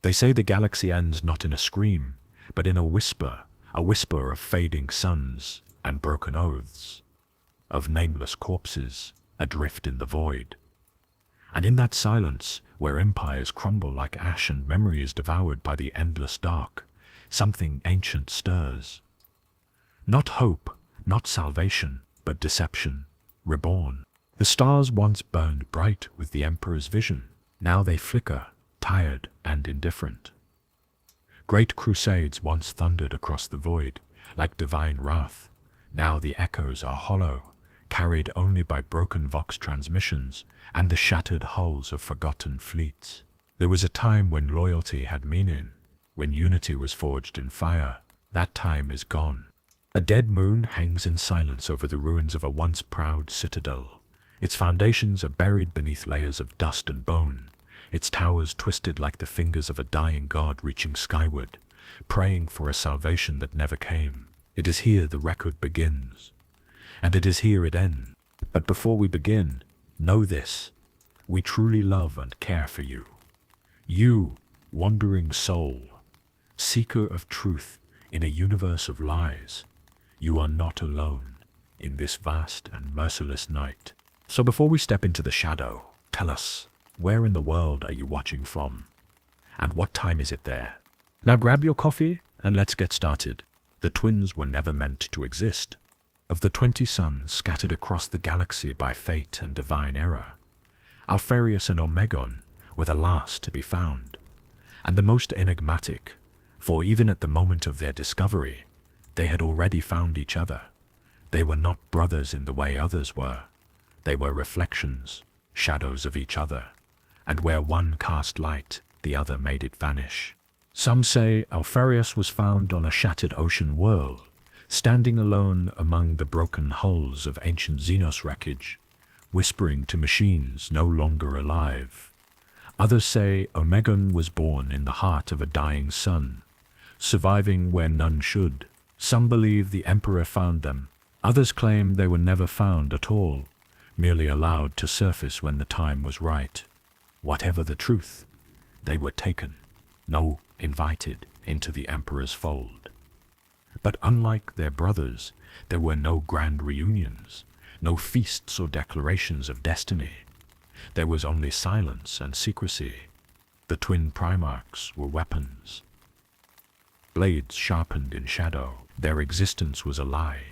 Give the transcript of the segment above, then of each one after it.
They say the galaxy ends not in a scream, but in a whisper of fading suns and broken oaths, of nameless corpses adrift in the void. And in that silence, where empires crumble like ash and memory is devoured by the endless dark, something ancient stirs. Not hope, not salvation, but deception, reborn. The stars once burned bright with the Emperor's vision. Now they flicker, tired and indifferent. Great crusades once thundered across the void, like divine wrath. Now the echoes are hollow, carried only by broken vox transmissions and the shattered hulls of forgotten fleets. There was a time when loyalty had meaning, when unity was forged in fire. That time is gone. A dead moon hangs in silence over the ruins of a once proud citadel. Its foundations are buried beneath layers of dust and bone, its towers twisted like the fingers of a dying god reaching skyward, praying for a salvation that never came. It is here the record begins, and it is here it ends. But before we begin, know this: we truly love and care for you. You, wandering soul, seeker of truth in a universe of lies, you are not alone in this vast and merciless night. So before we step into the shadow, tell us, where in the world are you watching from? And what time is it there? Now grab your coffee and let's get started. The twins were never meant to exist. Of the 20 suns scattered across the galaxy by fate and divine error, Alpharius and Omegon were the last to be found, and the most enigmatic, for even at the moment of their discovery, they had already found each other. They were not brothers in the way others were. They were reflections, shadows of each other, and where one cast light, the other made it vanish. Some say Alpharius was found on a shattered ocean whirl, standing alone among the broken hulls of ancient Xenos wreckage, whispering to machines no longer alive. Others say Omegon was born in the heart of a dying sun, surviving where none should. Some believe the Emperor found them. Others claim they were never found at all, merely allowed to surface when the time was right. Whatever the truth, they were taken, no, invited into the Emperor's fold. But unlike their brothers, there were no grand reunions, no feasts or declarations of destiny. There was only silence and secrecy. The twin Primarchs were weapons, blades sharpened in shadow. Their existence was a lie,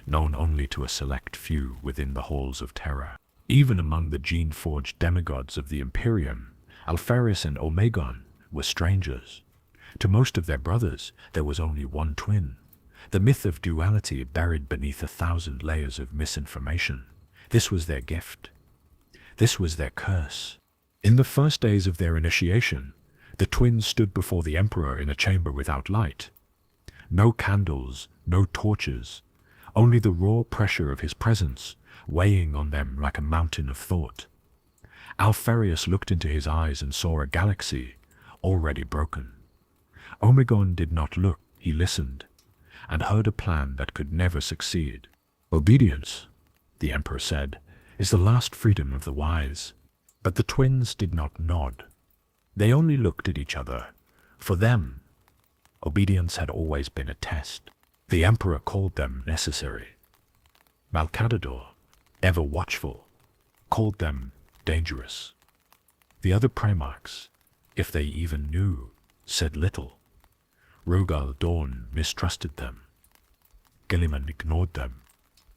known only to a select few within the halls of terror. Even among the gene-forged demigods of the Imperium, Alpharius and Omegon were strangers. To most of their brothers, there was only one twin. The myth of duality buried beneath 1,000 layers of misinformation. This was their gift. This was their curse. In the first days of their initiation, the twins stood before the Emperor in a chamber without light. No candles, no torches, only the raw pressure of his presence weighing on them like a mountain of thought. Alpharius looked into his eyes and saw a galaxy already broken. Omegon did not look, he listened, and heard a plan that could never succeed. Obedience, the Emperor said, is the last freedom of the wise. But the twins did not nod. They only looked at each other. For them, obedience had always been a test. The Emperor called them necessary. Malcadador, ever watchful, called them dangerous. The other Primarchs, if they even knew, said little. Rugal Dawn mistrusted them. Gilliman ignored them.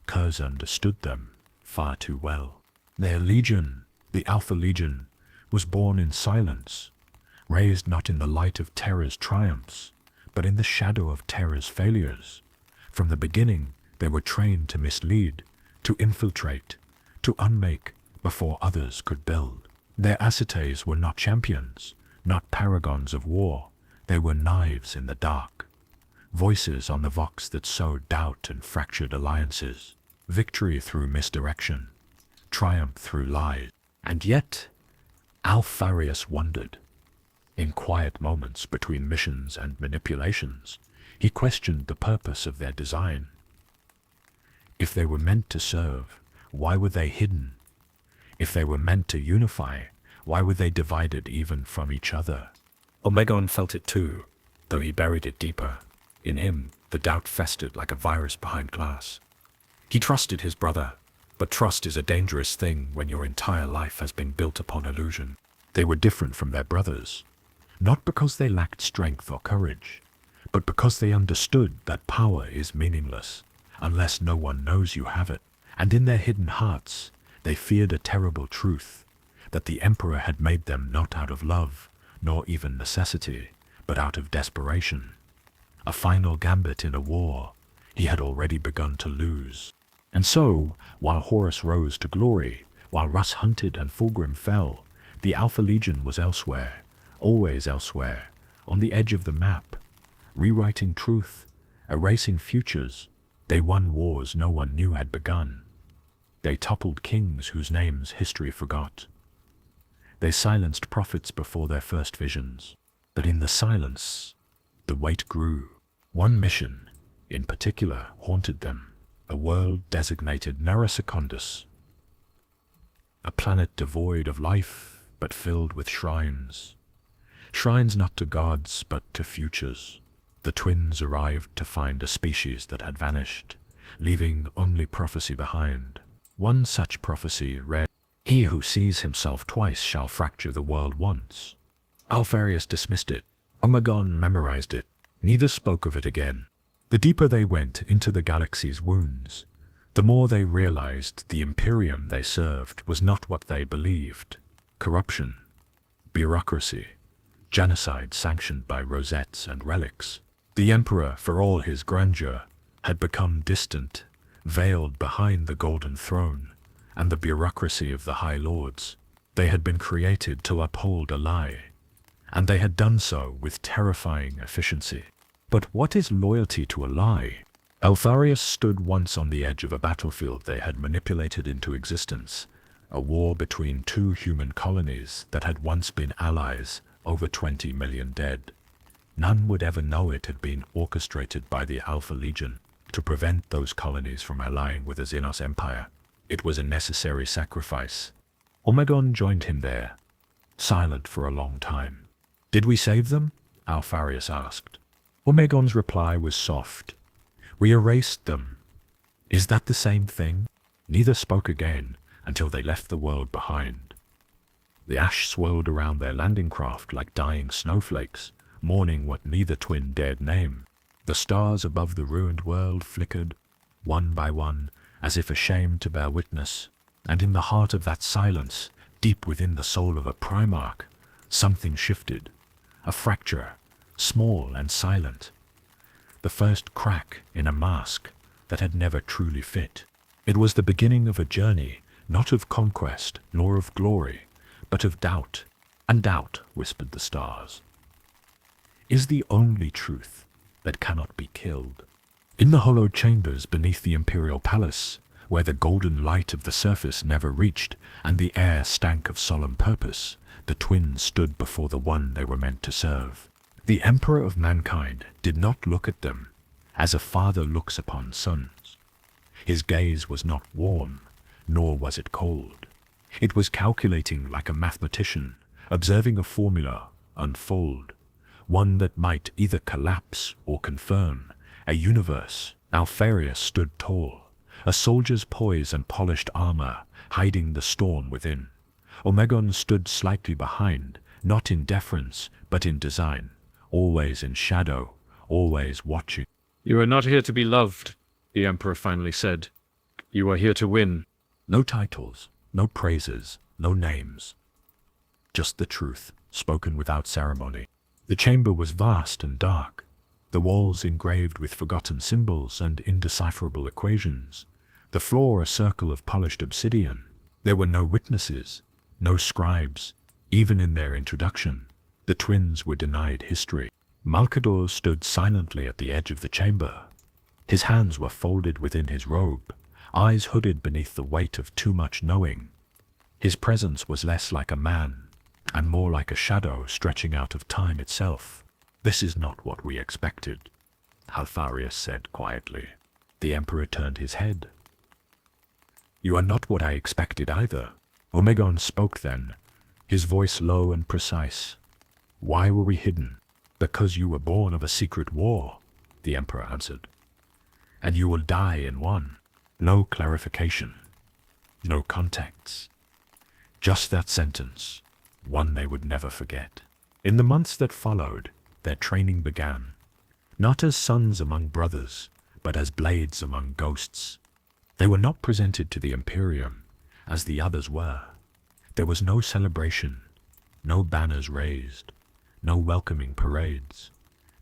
Kurz understood them far too well. Their legion, the Alpha Legion, was born in silence, raised not in the light of Terra's triumphs, but in the shadow of Terra's failures. From the beginning, they were trained to mislead, to infiltrate, to unmake before others could build. Their acetes were not champions, not paragons of war. They were knives in the dark, voices on the vox that sowed doubt and fractured alliances, victory through misdirection, triumph through lies. And yet, Alpharius wondered. In quiet moments between missions and manipulations, he questioned the purpose of their design. If they were meant to serve, why were they hidden? If they were meant to unify, why were they divided even from each other? Omegon felt it too, though he buried it deeper. In him, the doubt festered like a virus behind glass. He trusted his brother, but trust is a dangerous thing when your entire life has been built upon illusion. They were different from their brothers, not because they lacked strength or courage, but because they understood that power is meaningless unless no one knows you have it. And in their hidden hearts, they feared a terrible truth, that the Emperor had made them not out of love, nor even necessity, but out of desperation. A final gambit in a war he had already begun to lose. And so, while Horus rose to glory, while Russ hunted and Fulgrim fell, the Alpha Legion was elsewhere, always elsewhere, on the edge of the map, rewriting truth, erasing futures. They won wars no one knew had begun. They toppled kings whose names history forgot. They silenced prophets before their first visions. But in the silence, the weight grew. One mission, in particular, haunted them. A world designated Nara Secundus. A planet devoid of life, but filled with shrines. Shrines not to gods, but to futures. The twins arrived to find a species that had vanished, leaving only prophecy behind. One such prophecy read, "He who sees himself twice shall fracture the world once." Alpharius dismissed it. Omegon memorized it. Neither spoke of it again. The deeper they went into the galaxy's wounds, the more they realized the Imperium they served was not what they believed. Corruption, bureaucracy, genocide sanctioned by rosettes and relics. The Emperor, for all his grandeur, had become distant, veiled behind the golden throne, and the bureaucracy of the High Lords. They had been created to uphold a lie, and they had done so with terrifying efficiency. But what is loyalty to a lie? Alpharius stood once on the edge of a battlefield they had manipulated into existence, a war between two human colonies that had once been allies, over 20 million dead. None would ever know it had been orchestrated by the Alpha Legion to prevent those colonies from allying with the Xenos Empire. It was a necessary sacrifice. Omegon joined him there, silent for a long time. "Did we save them?" Alpharius asked. Omegon's reply was soft. "We erased them." "Is that the same thing?" Neither spoke again until they left the world behind. The ash swirled around their landing craft like dying snowflakes, mourning what neither twin dared name. The stars above the ruined world flickered, one by one, as if ashamed to bear witness. And in the heart of that silence, deep within the soul of a Primarch, something shifted. A fracture, small and silent. The first crack in a mask that had never truly fit. It was the beginning of a journey, not of conquest nor of glory, but of doubt. And doubt, whispered the stars, is the only truth that cannot be killed. In the hollow chambers beneath the Imperial Palace, where the golden light of the surface never reached and the air stank of solemn purpose, the twins stood before the one they were meant to serve. The Emperor of mankind did not look at them as a father looks upon sons. His gaze was not warm, nor was it cold. It was calculating like a mathematician, observing a formula unfold, one that might either collapse or confirm, a universe. Alpharius stood tall, a soldier's poise and polished armor, hiding the storm within. Omegon stood slightly behind, not in deference, but in design, always in shadow, always watching. "You are not here to be loved," the Emperor finally said. "You are here to win." No titles, no praises, no names. Just the truth, spoken without ceremony. The chamber was vast and dark, the walls engraved with forgotten symbols and indecipherable equations, the floor a circle of polished obsidian. There were no witnesses, no scribes, even in their introduction. The twins were denied history. Malkador stood silently at the edge of the chamber. His hands were folded within his robe, eyes hooded beneath the weight of too much knowing. His presence was less like a man, and more like a shadow stretching out of time itself. "This is not what we expected," Alpharius said quietly. The Emperor turned his head. "You are not what I expected either." Omegon spoke then, his voice low and precise. Why were we hidden? Because you were born of a secret war, the Emperor answered. And you will die in one. No clarification. No context. Just that sentence, one they would never forget. In the months that followed, their training began. Not as sons among brothers, but as blades among ghosts. They were not presented to the Imperium, as the others were. There was no celebration, no banners raised, no welcoming parades.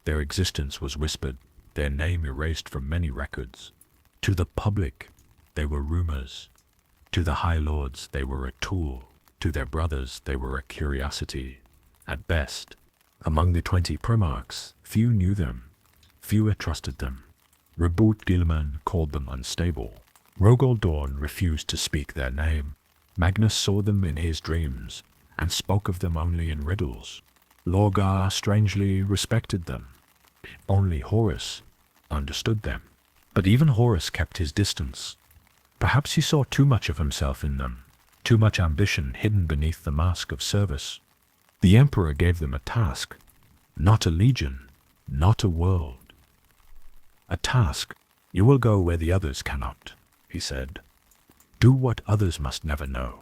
Their existence was whispered, their name erased from many records. To the public, they were rumors. To the High Lords, they were a tool. To their brothers, they were a curiosity. At best, among the 20 Primarchs, few knew them. Fewer trusted them. Reboot Guilliman called them unstable. Rogol Dorn refused to speak their name. Magnus saw them in his dreams, and spoke of them only in riddles. Lorgar strangely respected them. Only Horus understood them. But even Horus kept his distance. Perhaps he saw too much of himself in them, too much ambition hidden beneath the mask of service. The Emperor gave them a task, not a legion, not a world. A task. You will go where the others cannot, he said. Do what others must never know.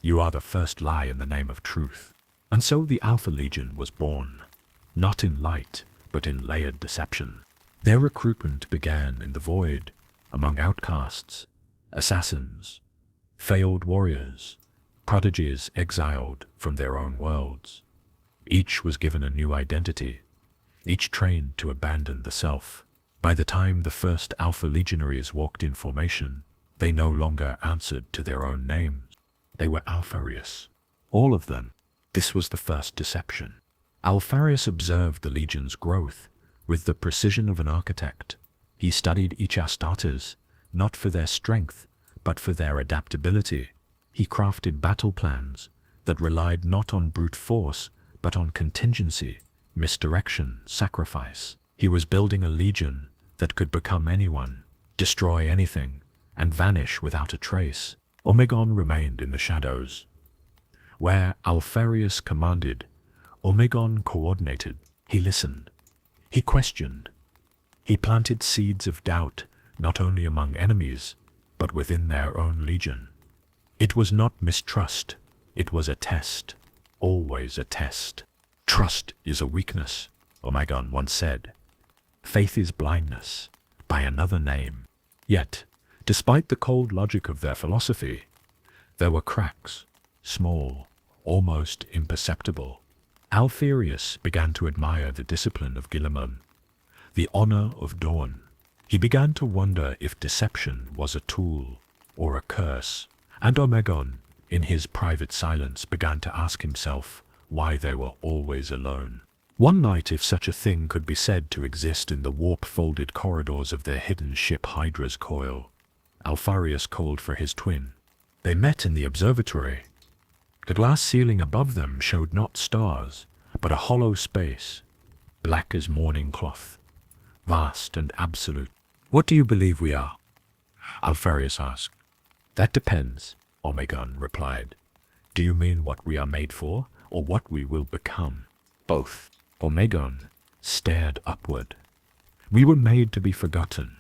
You are the first lie in the name of truth. And so the Alpha Legion was born, not in light, but in layered deception. Their recruitment began in the void, among outcasts, assassins, failed warriors, prodigies exiled from their own worlds. Each was given a new identity, each trained to abandon the self. By the time the first Alpha Legionaries walked in formation, they no longer answered to their own names. They were Alpharius, all of them. This was the first deception. Alpharius observed the legion's growth with the precision of an architect. He studied each Astartes, not for their strength, but for their adaptability. He crafted battle plans that relied not on brute force, but on contingency, misdirection, sacrifice. He was building a legion that could become anyone, destroy anything, and vanish without a trace. Omegon remained in the shadows. Where Alpharius commanded, Omegon coordinated. He listened. He questioned. He planted seeds of doubt, not only among enemies, but within their own legion. It was not mistrust. It was a test. Always a test. Trust is a weakness, Omegon once said. Faith is blindness, by another name. Yet, despite the cold logic of their philosophy, there were cracks, small, almost imperceptible. Alpharius began to admire the discipline of Guilliman, the honor of Dawn. He began to wonder if deception was a tool or a curse, and Omegon, in his private silence, began to ask himself why they were always alone. One night, if such a thing could be said to exist in the warp-folded corridors of their hidden ship Hydra's coil, Alpharius called for his twin. They met in the observatory. The glass ceiling above them showed not stars, but a hollow space, black as mourning cloth, vast and absolute. What do you believe we are? Alpharius asked. That depends, Omegon replied. Do you mean what we are made for, or what we will become? Both. Omegon stared upward. We were made to be forgotten,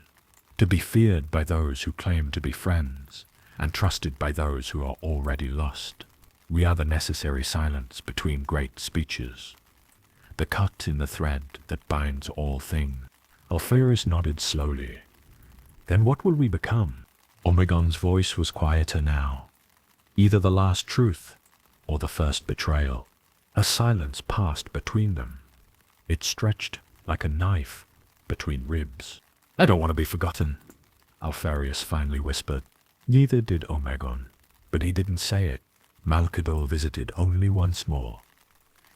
to be feared by those who claim to be friends, and trusted by those who are already lost. We are the necessary silence between great speeches, the cut in the thread that binds all things. Alpharius nodded slowly. Then what will we become? Omegon's voice was quieter now. Either the last truth, or the first betrayal. A silence passed between them. It stretched like a knife between ribs. I don't want to be forgotten, Alpharius finally whispered. Neither did Omegon, but he didn't say it. Malkador visited only once more.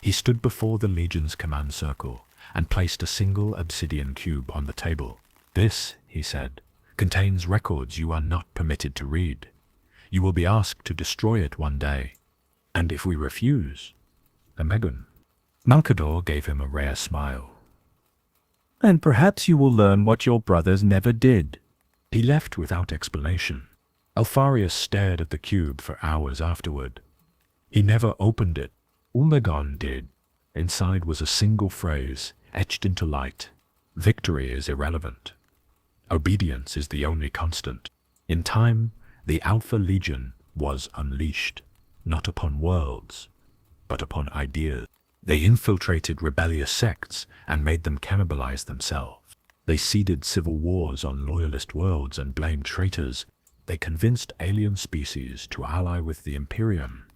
He stood before the Legion's command circle and placed a single obsidian cube on the table. This, he said, contains records you are not permitted to read. You will be asked to destroy it one day. And if we refuse, Omegon. Malkador gave him a rare smile. And perhaps you will learn what your brothers never did. He left without explanation. Alpharius stared at the cube for hours afterward. He never opened it. Omegon did. Inside was a single phrase, etched into light. Victory is irrelevant. Obedience is the only constant. In time, the Alpha Legion was unleashed, not upon worlds, but upon ideas. They infiltrated rebellious sects and made them cannibalize themselves. They seeded civil wars on loyalist worlds and blamed traitors. They convinced alien species to ally with the Imperium,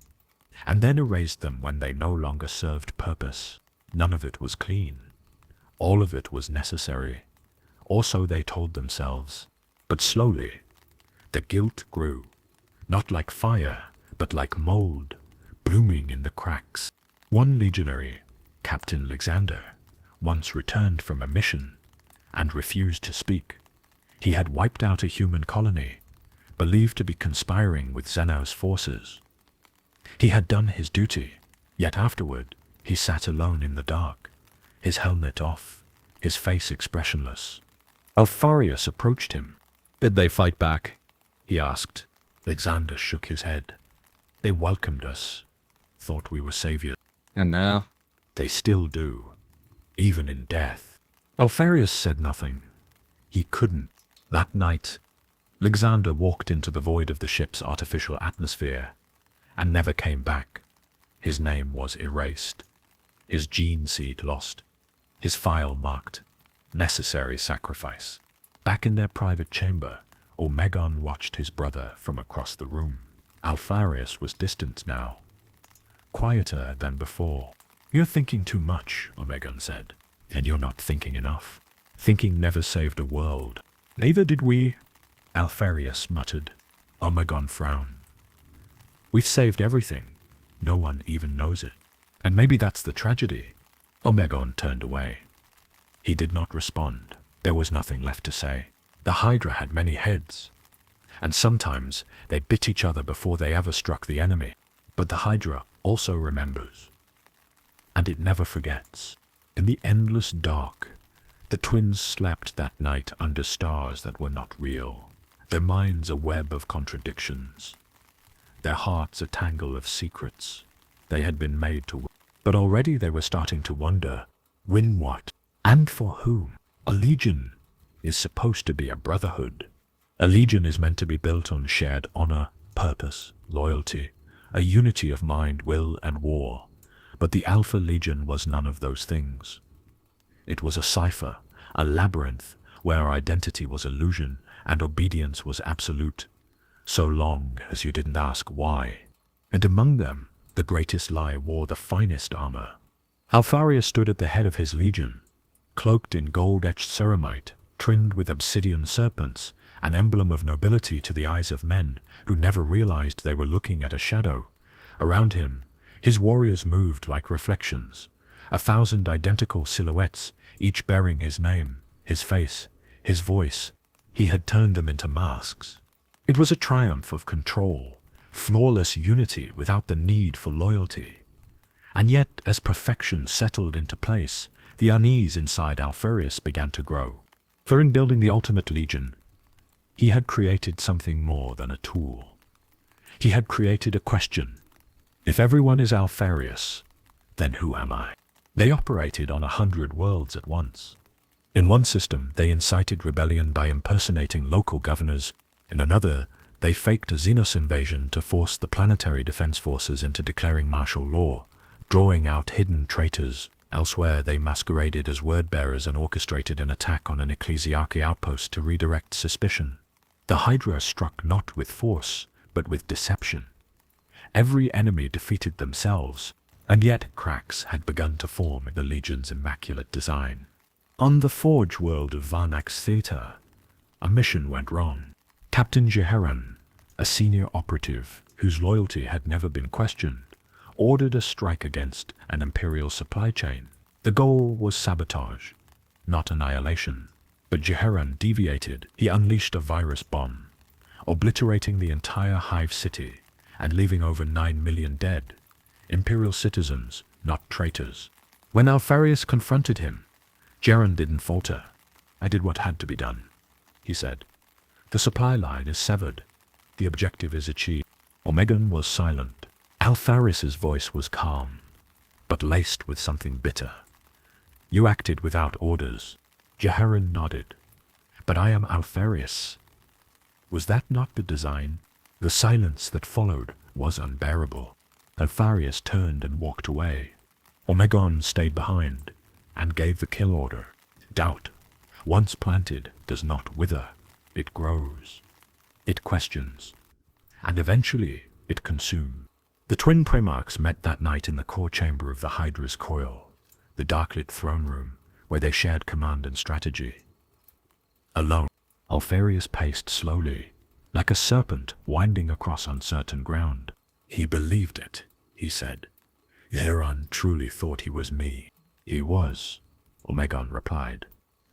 and then erased them when they no longer served purpose. None of it was clean. All of it was necessary. Or so they told themselves. But slowly, the guilt grew, not like fire, but like mold, blooming in the cracks. One legionary, Captain Alexander, once returned from a mission and refused to speak. He had wiped out a human colony, believed to be conspiring with Xenos forces. He had done his duty, yet afterward he sat alone in the dark, his helmet off, his face expressionless. Alpharius approached him. Did they fight back? He asked. Alexander shook his head. They welcomed us, thought we were saviors. And now? They still do, even in death. Alpharius said nothing. He couldn't. That night, Alexander walked into the void of the ship's artificial atmosphere and never came back. His name was erased, his gene seed lost, his file marked necessary sacrifice. Back in their private chamber, Omegon watched his brother from across the room. Alpharius was distant now, quieter than before. You're thinking too much, Omegon said, and you're not thinking enough. Thinking never saved a world. Neither did we, Alpharius muttered. Omegon frowned. We've saved everything. No one even knows it. And maybe that's the tragedy. Omegon turned away. He did not respond. There was nothing left to say. The Hydra had many heads, and sometimes they bit each other before they ever struck the enemy. But the Hydra also remembers, and it never forgets. In the endless dark, the twins slept that night under stars that were not real, their minds a web of contradictions, their hearts a tangle of secrets they had been made to win. But already they were starting to wonder, win what? And for whom? A legion is supposed to be a brotherhood. A legion is meant to be built on shared honor, purpose, loyalty, a unity of mind, will, and war. But the Alpha Legion was none of those things. It was a cipher, a labyrinth, where identity was illusion and obedience was absolute, so long as you didn't ask why. And among them, the greatest lie wore the finest armor. Alpharius stood at the head of his legion, cloaked in gold-etched ceramite, trimmed with obsidian serpents, an emblem of nobility to the eyes of men who never realized they were looking at a shadow. Around him, his warriors moved like reflections, 1,000 identical silhouettes, each bearing his name, his face, his voice. He had turned them into masks. It was a triumph of control, flawless unity without the need for loyalty. And yet, as perfection settled into place, the unease inside Alpharius began to grow. For in building the ultimate legion, he had created something more than a tool. He had created a question. If everyone is Alpharius, then who am I? They operated on 100 worlds at once. In one system, they incited rebellion by impersonating local governors. In another, they faked a Xenos invasion to force the planetary defense forces into declaring martial law, drawing out hidden traitors. Elsewhere, they masqueraded as word-bearers and orchestrated an attack on an ecclesiarchy outpost to redirect suspicion. The Hydra struck not with force, but with deception. Every enemy defeated themselves, and yet cracks had begun to form in the Legion's immaculate design. On the Forge world of Varnax Theta, a mission went wrong. Captain Jeheran, a senior operative whose loyalty had never been questioned, ordered a strike against an Imperial supply chain. The goal was sabotage, not annihilation. But Jeheran deviated. He unleashed a virus bomb, obliterating the entire Hive city and leaving over 9 million dead, Imperial citizens, not traitors. When Alpharius confronted him, Jeheran didn't falter. I did what had to be done, he said. The supply line is severed. The objective is achieved. Omegon was silent. Alpharius's voice was calm. but laced with something bitter. You acted without orders. Jeharan nodded. But I am Alpharius. Was that not the design? The silence that followed was unbearable. Alpharius turned and walked away. Omegon stayed behind and gave the kill order. Doubt, once planted, does not wither. It grows. It questions. And eventually it consumes. The twin Primarchs met that night in the core chamber of the Hydra's coil, the dark-lit throne room, where they shared command and strategy. Alone, Alpharius paced slowly, like a serpent winding across uncertain ground. He believed it, he said. Jeharan truly thought he was me. He was, Omegon replied.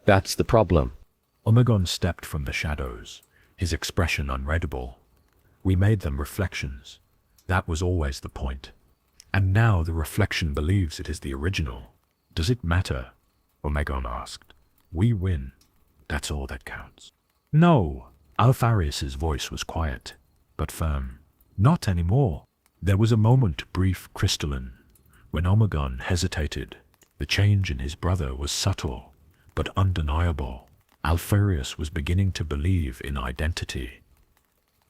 That's the problem. Omegon stepped from the shadows, his expression unreadable. We made them reflections. That was always the point. And now the reflection believes it is the original. Does it matter? Omegon asked. We win. That's all that counts. No. Alpharius's voice was quiet, but firm. Not anymore. There was a moment, brief, crystalline, when Omegon hesitated. The change in his brother was subtle, but undeniable. Alpharius was beginning to believe in identity,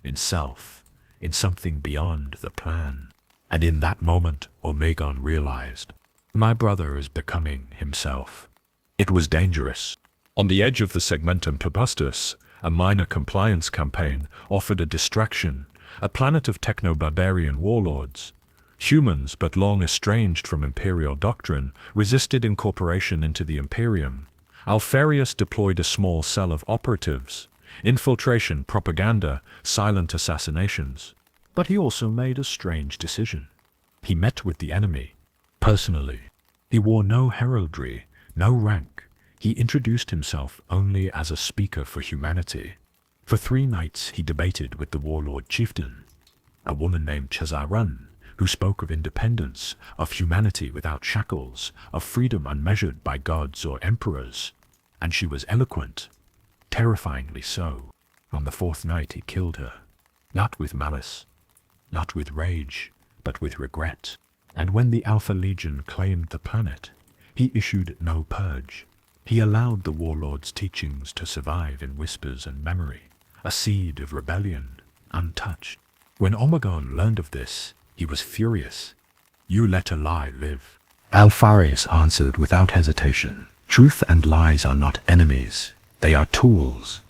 in self, in something beyond the plan. And in that moment, Omegon realized, my brother is becoming himself. It was dangerous. On the edge of the segmentum probustus, a minor compliance campaign offered a distraction, a planet of techno-barbarian warlords. Humans, but long estranged from imperial doctrine, resisted incorporation into the Imperium. Alpharius deployed a small cell of operatives, infiltration, propaganda, silent assassinations. But he also made a strange decision. He met with the enemy, personally. He wore no heraldry, no rank. He introduced himself only as a speaker for humanity. For 3 nights he debated with the warlord chieftain, a woman named Chezaran, who spoke of independence, of humanity without shackles, of freedom unmeasured by gods or emperors. And she was eloquent, terrifyingly so. On the 4th night he killed her, not with malice, not with rage, but with regret. And when the Alpha Legion claimed the planet, he issued no purge. He allowed the warlord's teachings to survive in whispers and memory, a seed of rebellion, untouched. When Omegon learned of this, he was furious. You let a lie live. Alpharius answered without hesitation. Truth and lies are not enemies. They are tools.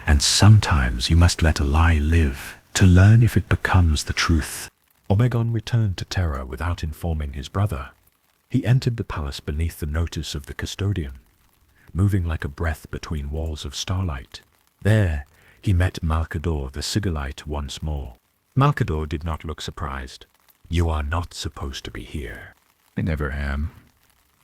And sometimes you must let a lie live, to learn if it becomes the truth. Omegon returned to Terra without informing his brother. He entered the palace beneath the notice of the custodian, moving like a breath between walls of starlight. There, he met Malcador the Sigillite once more. Malcador did not look surprised. You are not supposed to be here. I never am,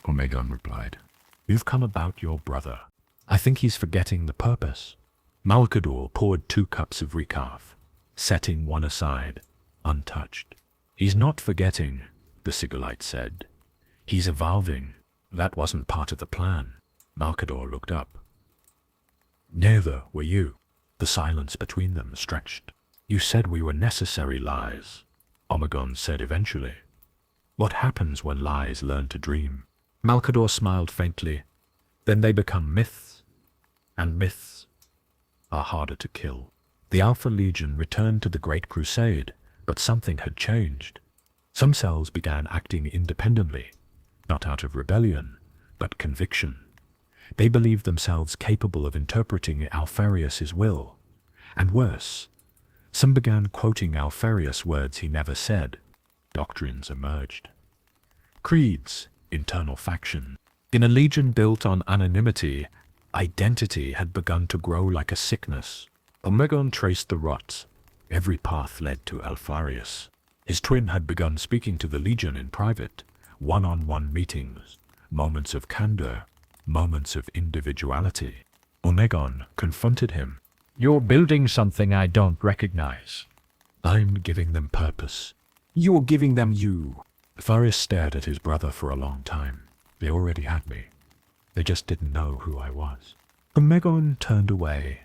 Omegon replied. You've come about your brother. I think he's forgetting the purpose. Malcador poured 2 cups of recaf, setting one aside, untouched. He's not forgetting, the Sigillite said. He's evolving. That wasn't part of the plan. Malcador looked up. Neither were you. The silence between them stretched. You said we were necessary lies, Omegon said eventually. What happens when lies learn to dream? Malcador smiled faintly. Then they become myths, and myths are harder to kill. The Alpha Legion returned to the Great Crusade, but something had changed. Some cells began acting independently, not out of rebellion, but conviction. They believed themselves capable of interpreting Alpharius's will. And worse, some began quoting Alpharius words he never said. Doctrines emerged. Creeds, internal faction. In a legion built on anonymity, identity had begun to grow like a sickness. Omegon traced the ruts. Every path led to Alpharius. His twin had begun speaking to the legion in private, one-on-one meetings, moments of candor, moments of individuality. Omegon confronted him. You're building something I don't recognize. I'm giving them purpose. You're giving them you. Alpharius stared at his brother for a long time. They already had me. They just didn't know who I was. Omegon turned away.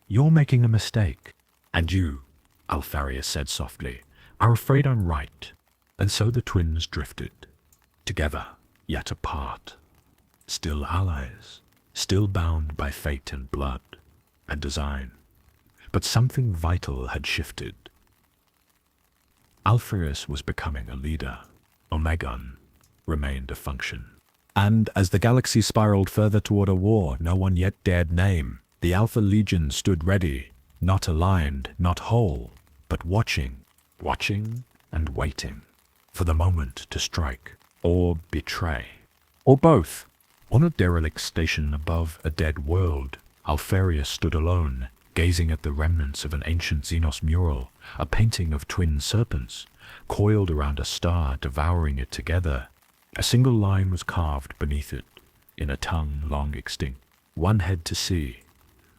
You're making a mistake. And you, Alpharius said softly, are afraid I'm right. And so the twins drifted. together, yet apart. Still allies, still bound by fate and blood and design. But something vital had shifted. Alpharius was becoming a leader. Omegon remained a function. And as the galaxy spiraled further toward a war no one yet dared name, the Alpha Legion stood ready, not aligned, not whole, but watching and waiting for the moment to strike or betray, or both. On a derelict station above a dead world, Alpharius stood alone, gazing at the remnants of an ancient Xenos mural, a painting of twin serpents, coiled around a star, devouring it together. A single line was carved beneath it, in a tongue long extinct. One head to see,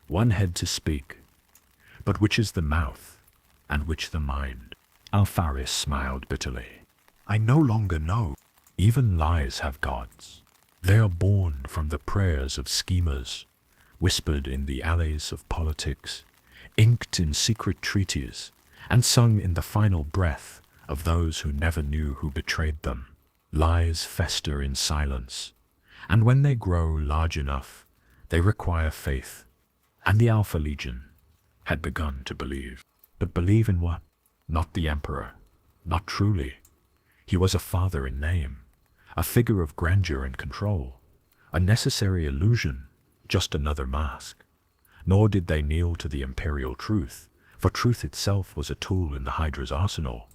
one head to speak. But which is the mouth, and which the mind? Alpharius smiled bitterly. I no longer know. Even lies have gods. They are born from the prayers of schemers, whispered in the alleys of politics, inked in secret treaties, and sung in the final breath of those who never knew who betrayed them. Lies fester in silence, and when they grow large enough, they require faith. And the Alpha Legion had begun to believe. But believe in what? Not the Emperor, not truly. He was a father in name, a figure of grandeur and control, a necessary illusion, just another mask. Nor did they kneel to the imperial truth, for truth itself was a tool in the Hydra's arsenal,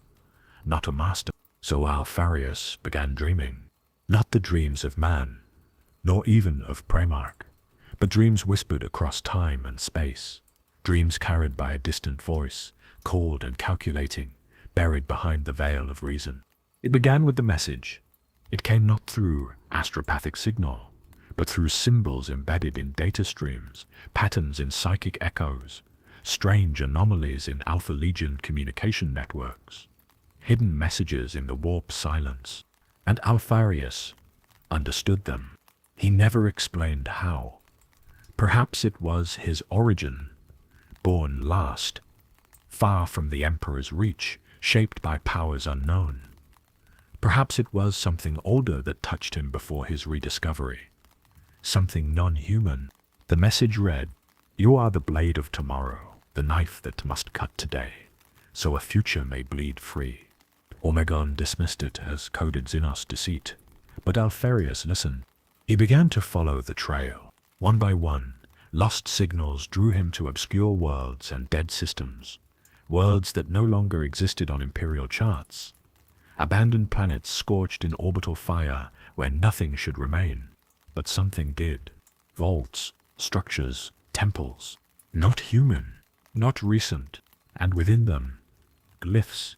not a master. So Alpharius began dreaming, not the dreams of man, nor even of Primarch, but dreams whispered across time and space, dreams carried by a distant voice, cold and calculating, buried behind the veil of reason. It began with the message. It came not through astropathic signal, but through symbols embedded in data streams, patterns in psychic echoes, strange anomalies in Alpha Legion communication networks, hidden messages in the warp silence. And Alpharius understood them. He never explained how. Perhaps it was his origin, born last, far from the Emperor's reach, shaped by powers unknown. Perhaps it was something older that touched him before his rediscovery, something non-human. The message read, "You are the blade of tomorrow, the knife that must cut today, so a future may bleed free." Omegon dismissed it as coded Xenos deceit, but Alpharius listened. He began to follow the trail. One by one, lost signals drew him to obscure worlds and dead systems, worlds that no longer existed on Imperial charts, abandoned planets scorched in orbital fire where nothing should remain. But something did. Vaults, structures, temples, not human, not recent, and within them, glyphs,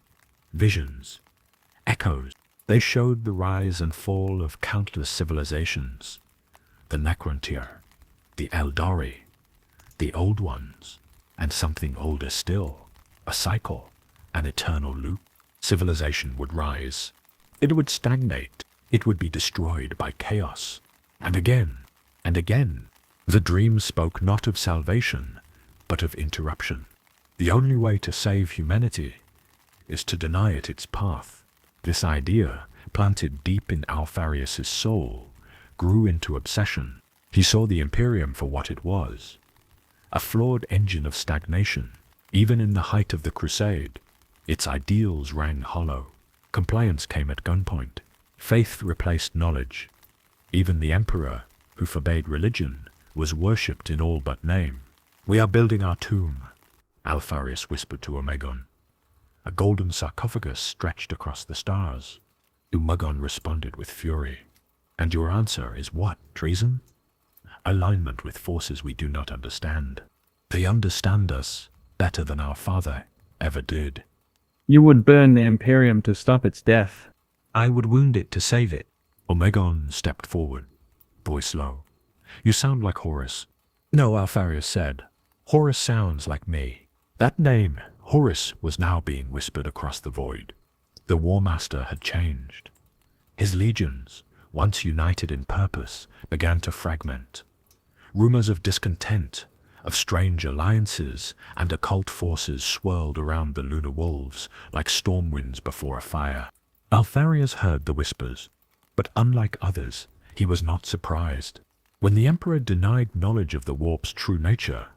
visions, echoes. They showed the rise and fall of countless civilizations, the Necrontyr, the Eldari, the Old Ones, and something older still, a cycle, an eternal loop. Civilization would rise. It would stagnate. It would be destroyed by chaos. And again, and again. The dream spoke not of salvation, but of interruption. The only way to save humanity is to deny it its path. This idea, planted deep in Alpharius's soul, grew into obsession. He saw the Imperium for what it was, a flawed engine of stagnation. Even in the height of the Crusade, its ideals rang hollow. Compliance came at gunpoint. Faith replaced knowledge. Even the Emperor, who forbade religion, was worshipped in all but name. "We are building our tomb," Alpharius whispered to Omegon. A golden sarcophagus stretched across the stars. Omegon responded with fury. "And your answer is what? Treason? Alignment with forces we do not understand. They understand us better than our father ever did." You would burn the Imperium to stop its death. "I would wound it to save it." Omegon stepped forward, voice low. "You sound like Horus." "No," Alpharius said. "Horus sounds like me." That name, Horus, was now being whispered across the void. The War Master had changed. His legions, once united in purpose, began to fragment. Rumors of discontent, of strange alliances and occult forces swirled around the lunar wolves like storm winds before a fire. Alpharius heard the whispers. But unlike others, he was not surprised. When the Emperor denied knowledge of the warp's true nature,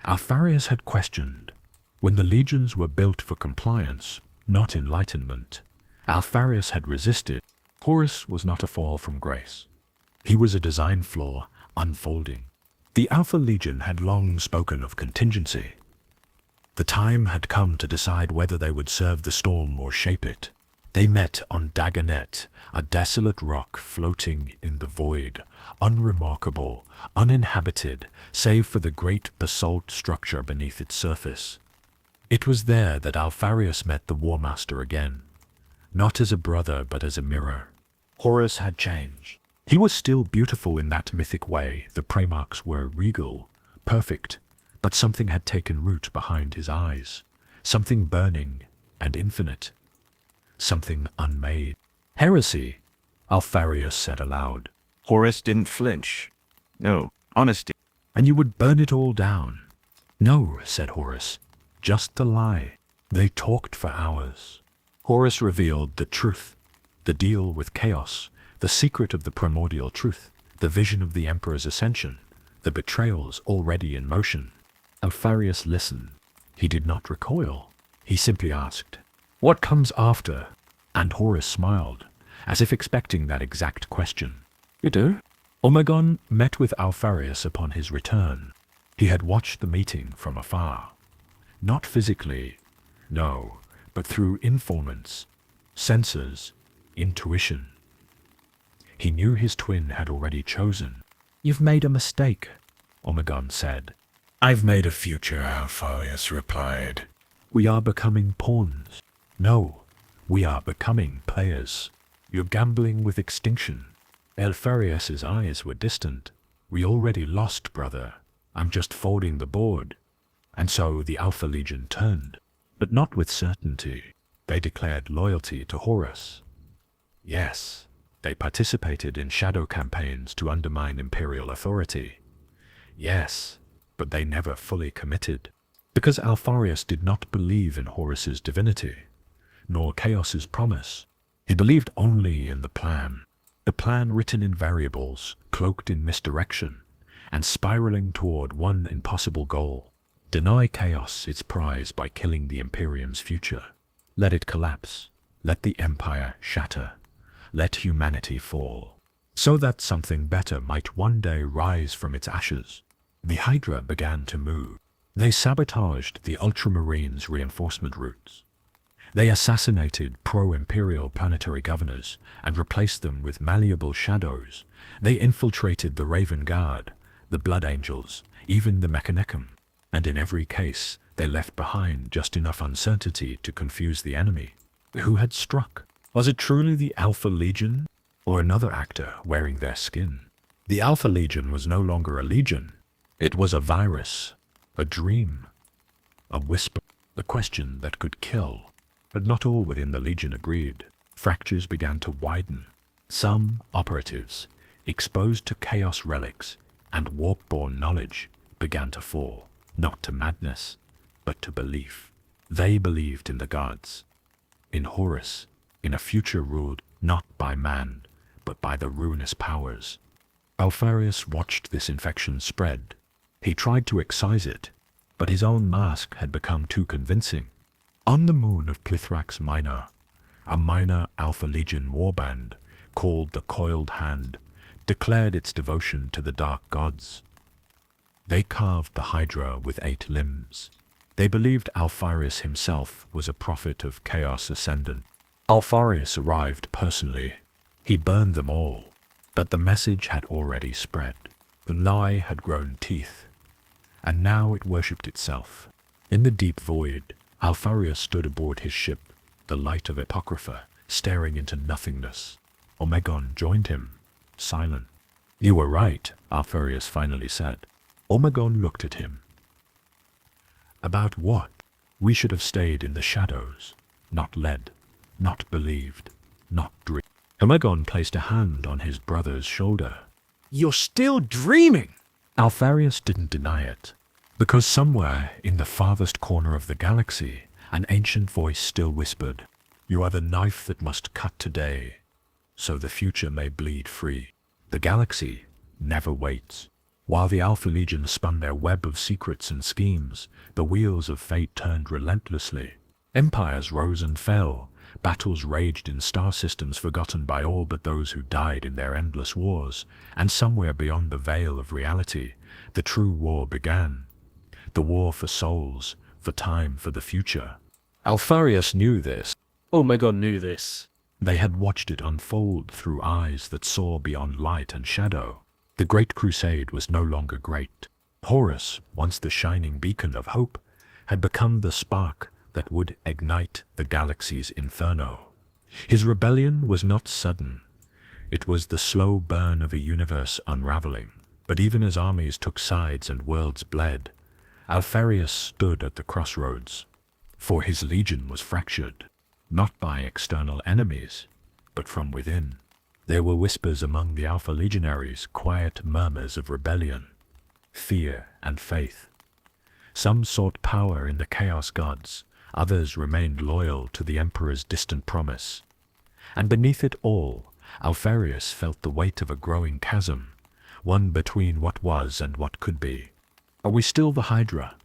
Alpharius had questioned. When the legions were built for compliance, not enlightenment, Alpharius had resisted. Horus was not a fall from grace. He was a design flaw unfolding. The Alpha Legion had long spoken of contingency. The time had come to decide whether they would serve the storm or shape it. They met on Dagonet, a desolate rock floating in the void, unremarkable, uninhabited, save for the great basalt structure beneath its surface. It was there that Alpharius met the War Master again, not as a brother but as a mirror. Horus had changed. He was still beautiful in that mythic way. The Primarchs were regal, perfect, but something had taken root behind his eyes, something burning and infinite, something unmade. Heresy, Alpharius said aloud. Horus didn't flinch. No, honesty. And you would burn it all down. No, said Horus, just the lie. They talked for hours. Horus revealed the truth, the deal with chaos, the secret of the primordial truth, the vision of the Emperor's ascension, the betrayals already in motion. Alpharius listened. He did not recoil. He simply asked, "What comes after?" And Horus smiled, as if expecting that exact question. "Riddle?" Omegon met with Alpharius upon his return. He had watched the meeting from afar. Not physically, no, but through informants, sensors, intuition. He knew his twin had already chosen. "You've made a mistake," Omegon said. "I've made a future," Alpharius replied. "We are becoming pawns. No, we are becoming players. You're gambling with extinction." Alpharius's eyes were distant. "We already lost, brother. I'm just folding the board." And so the Alpha Legion turned, but not with certainty. They declared loyalty to Horus. Yes, they participated in shadow campaigns to undermine imperial authority. Yes, but they never fully committed, because Alpharius did not believe in Horus's divinity, nor Chaos's promise. He believed only in the plan written in variables, cloaked in misdirection, and spiraling toward one impossible goal: deny Chaos its prize by killing the Imperium's future. Let it collapse, let the Empire shatter, let humanity fall, so that something better might one day rise from its ashes. The Hydra began to move. They sabotaged the Ultramarines' reinforcement routes. They assassinated pro-imperial planetary governors and replaced them with malleable shadows. They infiltrated the Raven Guard, the Blood Angels, even the Mechanicum, and in every case they left behind just enough uncertainty to confuse the enemy. Who had struck? Was it truly the Alpha Legion, or another actor wearing their skin? The Alpha Legion was no longer a legion. It was a virus, a dream, a whisper, a question that could kill. But not all within the Legion agreed. Fractures began to widen. Some operatives, exposed to chaos relics and warp-born knowledge, began to fall, not to madness, but to belief. They believed in the gods, in Horus, in a future ruled not by man, but by the ruinous powers. Alpharius watched this infection spread. He tried to excise it, but his own mask had become too convincing. On the moon of Plithrax Minor, a minor Alpha Legion warband, called the Coiled Hand, declared its devotion to the dark gods. They carved the Hydra with 8 limbs. They believed Alpharius himself was a prophet of Chaos Ascendant. Alpharius arrived personally. He burned them all, but the message had already spread. The lie had grown teeth, and now it worshipped itself. In the deep void, Alpharius stood aboard his ship, the light of Apocrypha, staring into nothingness. Omegon joined him, silent. "You were right," Alpharius finally said. Omegon looked at him. "About what? We should have stayed in the shadows, not led, not believed, not dreamed." Omegon placed a hand on his brother's shoulder. "You're still dreaming!" Alpharius didn't deny it, because somewhere in the farthest corner of the galaxy, an ancient voice still whispered, "You are the knife that must cut today, so the future may bleed free. The galaxy never waits. While the Alpha Legion spun their web of secrets and schemes, the wheels of fate turned relentlessly. Empires rose and fell. Battles raged in star systems forgotten by all but those who died in their endless wars. And somewhere beyond the veil of reality, the true war began. The war for souls, for time, for the future. Alpharius knew this. Omegon knew this. They had watched it unfold through eyes that saw beyond light and shadow. The Great Crusade was no longer great. Horus, once the shining beacon of hope, had become the spark that would ignite the galaxy's inferno. His rebellion was not sudden. It was the slow burn of a universe unraveling. But even as armies took sides and worlds bled, Alpharius stood at the crossroads. For his legion was fractured, not by external enemies, but from within. There were whispers among the Alpha Legionaries, quiet murmurs of rebellion, fear and faith. Some sought power in the Chaos Gods, others remained loyal to the Emperor's distant promise. And beneath it all, Alpharius felt the weight of a growing chasm, one between what was and what could be. "Are we still the Hydra?"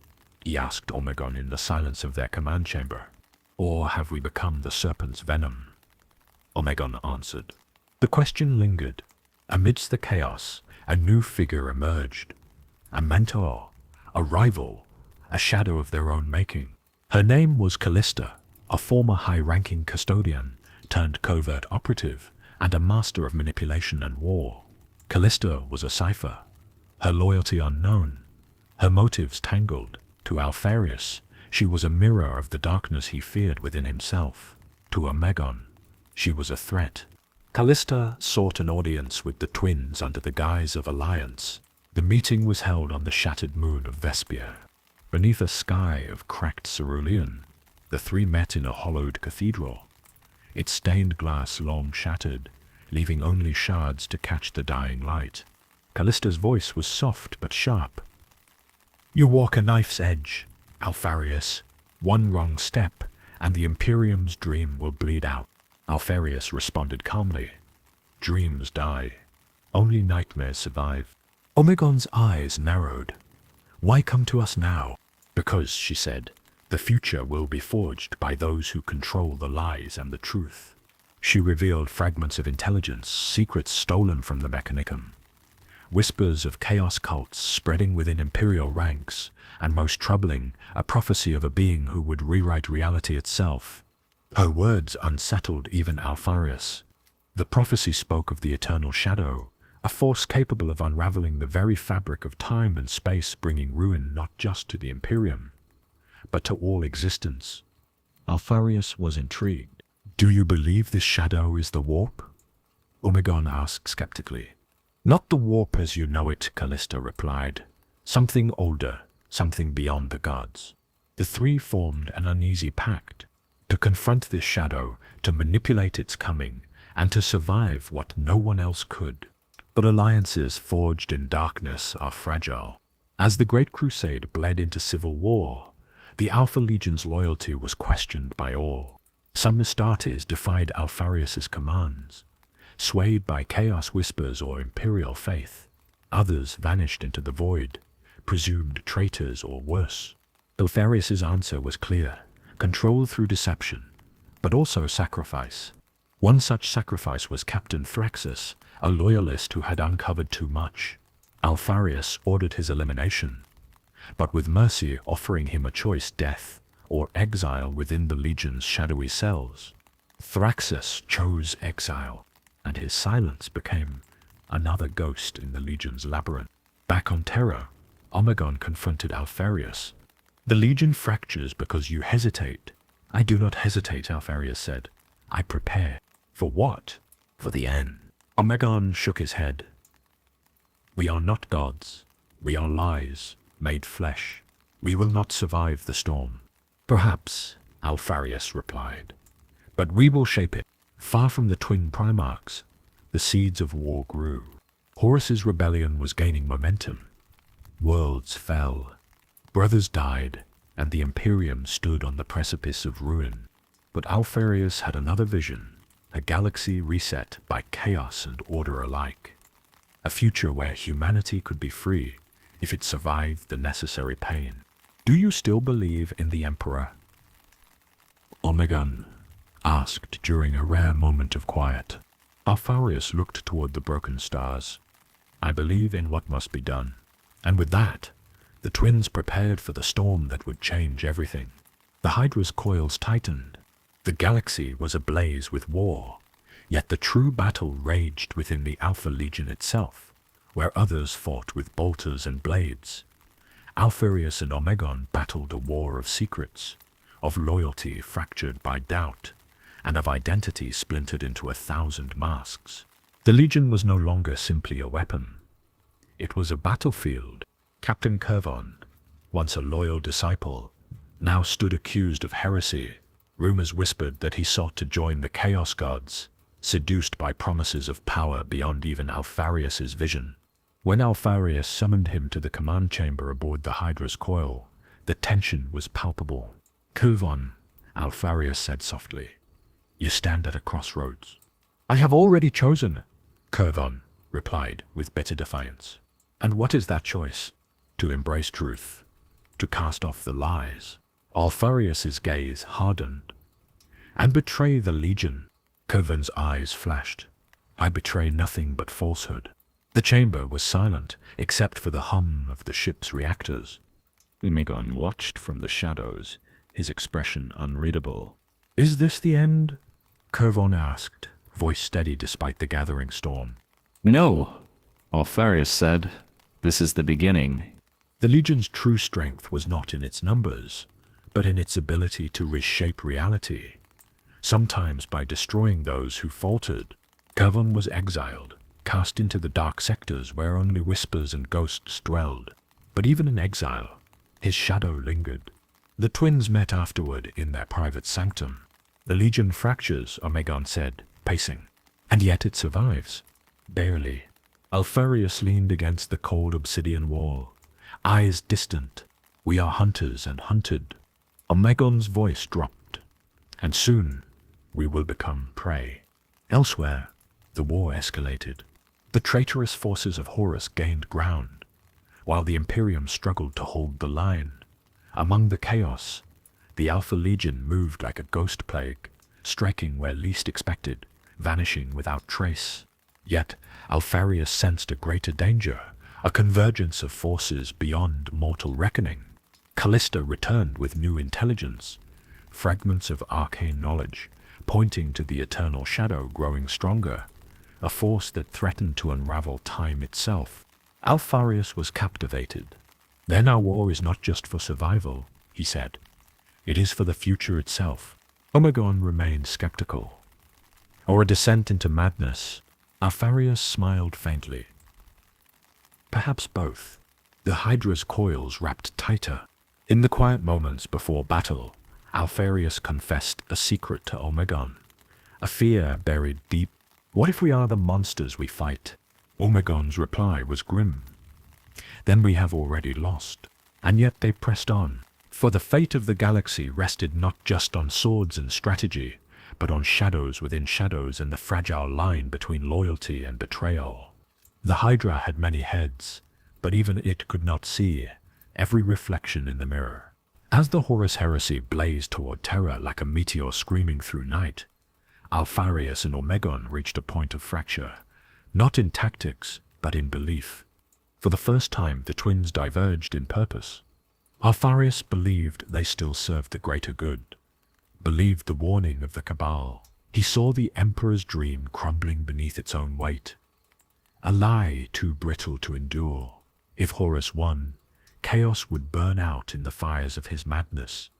he asked Omegon in the silence of their command chamber. "Or have we become the serpent's venom?" Omegon answered. The question lingered. Amidst the chaos, a new figure emerged. A mentor, a rival, a shadow of their own making. Her name was Callista, a former high-ranking custodian, turned covert operative, and a master of manipulation and war. Callista was a cipher, her loyalty unknown, her motives tangled. To Alpharius, she was a mirror of the darkness he feared within himself. To Omegon, she was a threat. Callista sought an audience with the twins under the guise of alliance. The meeting was held on the shattered moon of Vespia. Beneath a sky of cracked cerulean, the three met in a hollowed cathedral. Its stained glass long shattered, leaving only shards to catch the dying light. Callista's voice was soft but sharp. "You walk a knife's edge, Alpharius. One wrong step, and the Imperium's dream will bleed out." Alpharius responded calmly. "Dreams die. Only nightmares survive." Omegon's eyes narrowed. "Why come to us now?" "Because," she said, "the future will be forged by those who control the lies and the truth." She revealed fragments of intelligence, secrets stolen from the Mechanicum. Whispers of chaos cults spreading within Imperial ranks, and most troubling, a prophecy of a being who would rewrite reality itself. Her words unsettled even Alpharius. The prophecy spoke of the eternal shadow, a force capable of unraveling the very fabric of time and space, bringing ruin not just to the Imperium, but to all existence. Alpharius was intrigued. "Do you believe this shadow is the warp?" Omegon asked skeptically. "Not the warp as you know it," Callista replied. "Something older, something beyond the gods." The three formed an uneasy pact. To confront this shadow, to manipulate its coming, and to survive what no one else could. But alliances forged in darkness are fragile. As the Great Crusade bled into civil war, the Alpha Legion's loyalty was questioned by all. Some Astartes defied Alpharius's commands, swayed by chaos whispers or imperial faith. Others vanished into the void, presumed traitors or worse. Alpharius's answer was clear: control through deception, but also sacrifice. One such sacrifice was Captain Thraxus, a loyalist who had uncovered too much. Alpharius ordered his elimination, but with mercy offering him a choice: death or exile within the Legion's shadowy cells. Thraxus chose exile, and his silence became another ghost in the Legion's labyrinth. Back on Terra, Omegon confronted Alpharius. "The Legion fractures because you hesitate." "I do not hesitate," Alpharius said. "I prepare." "For what?" "For the end." Omegon shook his head. "We are not gods. We are lies, made flesh. We will not survive the storm." "Perhaps," Alpharius replied, "but we will shape it." Far from the twin Primarchs, the seeds of war grew. Horus's rebellion was gaining momentum. Worlds fell. Brothers died, and the Imperium stood on the precipice of ruin. But Alpharius had another vision, a galaxy reset by chaos and order alike. A future where humanity could be free if it survived the necessary pain. Do you still believe in the Emperor? Omegon asked during a rare moment of quiet. Alpharius looked toward the broken stars. I believe in what must be done. And with that, the twins prepared for the storm that would change everything. The Hydra's coils tightened. The galaxy was ablaze with war, yet the true battle raged within the Alpha Legion itself, where others fought with bolters and blades. Alpharius and Omegon battled a war of secrets, of loyalty fractured by doubt, and of identity splintered into 1,000 masks. The Legion was no longer simply a weapon. It was a battlefield. Captain Curvon, once a loyal disciple, now stood accused of heresy. Rumors whispered that he sought to join the Chaos Gods, seduced by promises of power beyond even Alpharius's vision. When Alpharius summoned him to the command chamber aboard the Hydra's coil, the tension was palpable. Curvon, Alpharius said softly, you stand at a crossroads. I have already chosen, Curvon replied with bitter defiance. And what is that choice? To embrace truth, to cast off the lies. Alpharius's gaze hardened. And betray the Legion. Curvon's eyes flashed. I betray nothing but falsehood. The chamber was silent, except for the hum of the ship's reactors. Omegon watched from the shadows, his expression unreadable. Is this the end? Curvon asked, voice steady despite the gathering storm. No, Alpharius said. This is the beginning. The Legion's true strength was not in its numbers, but in its ability to reshape reality, sometimes by destroying those who faltered. Curvon was exiled, cast into the dark sectors where only whispers and ghosts dwelled. But even in exile, his shadow lingered. The twins met afterward in their private sanctum. The Legion fractures, Omegon said, pacing. And yet it survives. Barely. Alpharius leaned against the cold obsidian wall, eyes distant. We are hunters and hunted. Omegon's voice dropped. And soon, we will become prey. Elsewhere, the war escalated. The traitorous forces of Horus gained ground, while the Imperium struggled to hold the line. Among the chaos, the Alpha Legion moved like a ghost plague, striking where least expected, vanishing without trace. Yet, Alpharius sensed a greater danger, a convergence of forces beyond mortal reckoning. Callista returned with new intelligence, fragments of arcane knowledge, pointing to the eternal shadow growing stronger, a force that threatened to unravel time itself. Alpharius was captivated. Then our war is not just for survival, he said. It is for the future itself. Omegon remained skeptical. Or a descent into madness. Alpharius smiled faintly. Perhaps both. The Hydra's coils wrapped tighter. In the quiet moments before battle, Alpharius confessed a secret to Omegon, a fear buried deep. What if we are the monsters we fight? Omegon's reply was grim. Then we have already lost. And yet they pressed on, for the fate of the galaxy rested not just on swords and strategy, but on shadows within shadows and the fragile line between loyalty and betrayal. The Hydra had many heads, but even it could not see every reflection in the mirror. As the Horus heresy blazed toward terror like a meteor screaming through night, Alpharius and Omegon reached a point of fracture, not in tactics, but in belief. For the first time, the twins diverged in purpose. Alpharius believed they still served the greater good, believed the warning of the Cabal. He saw the Emperor's dream crumbling beneath its own weight, a lie too brittle to endure. If Horus won, chaos would burn out in the fires of his madness,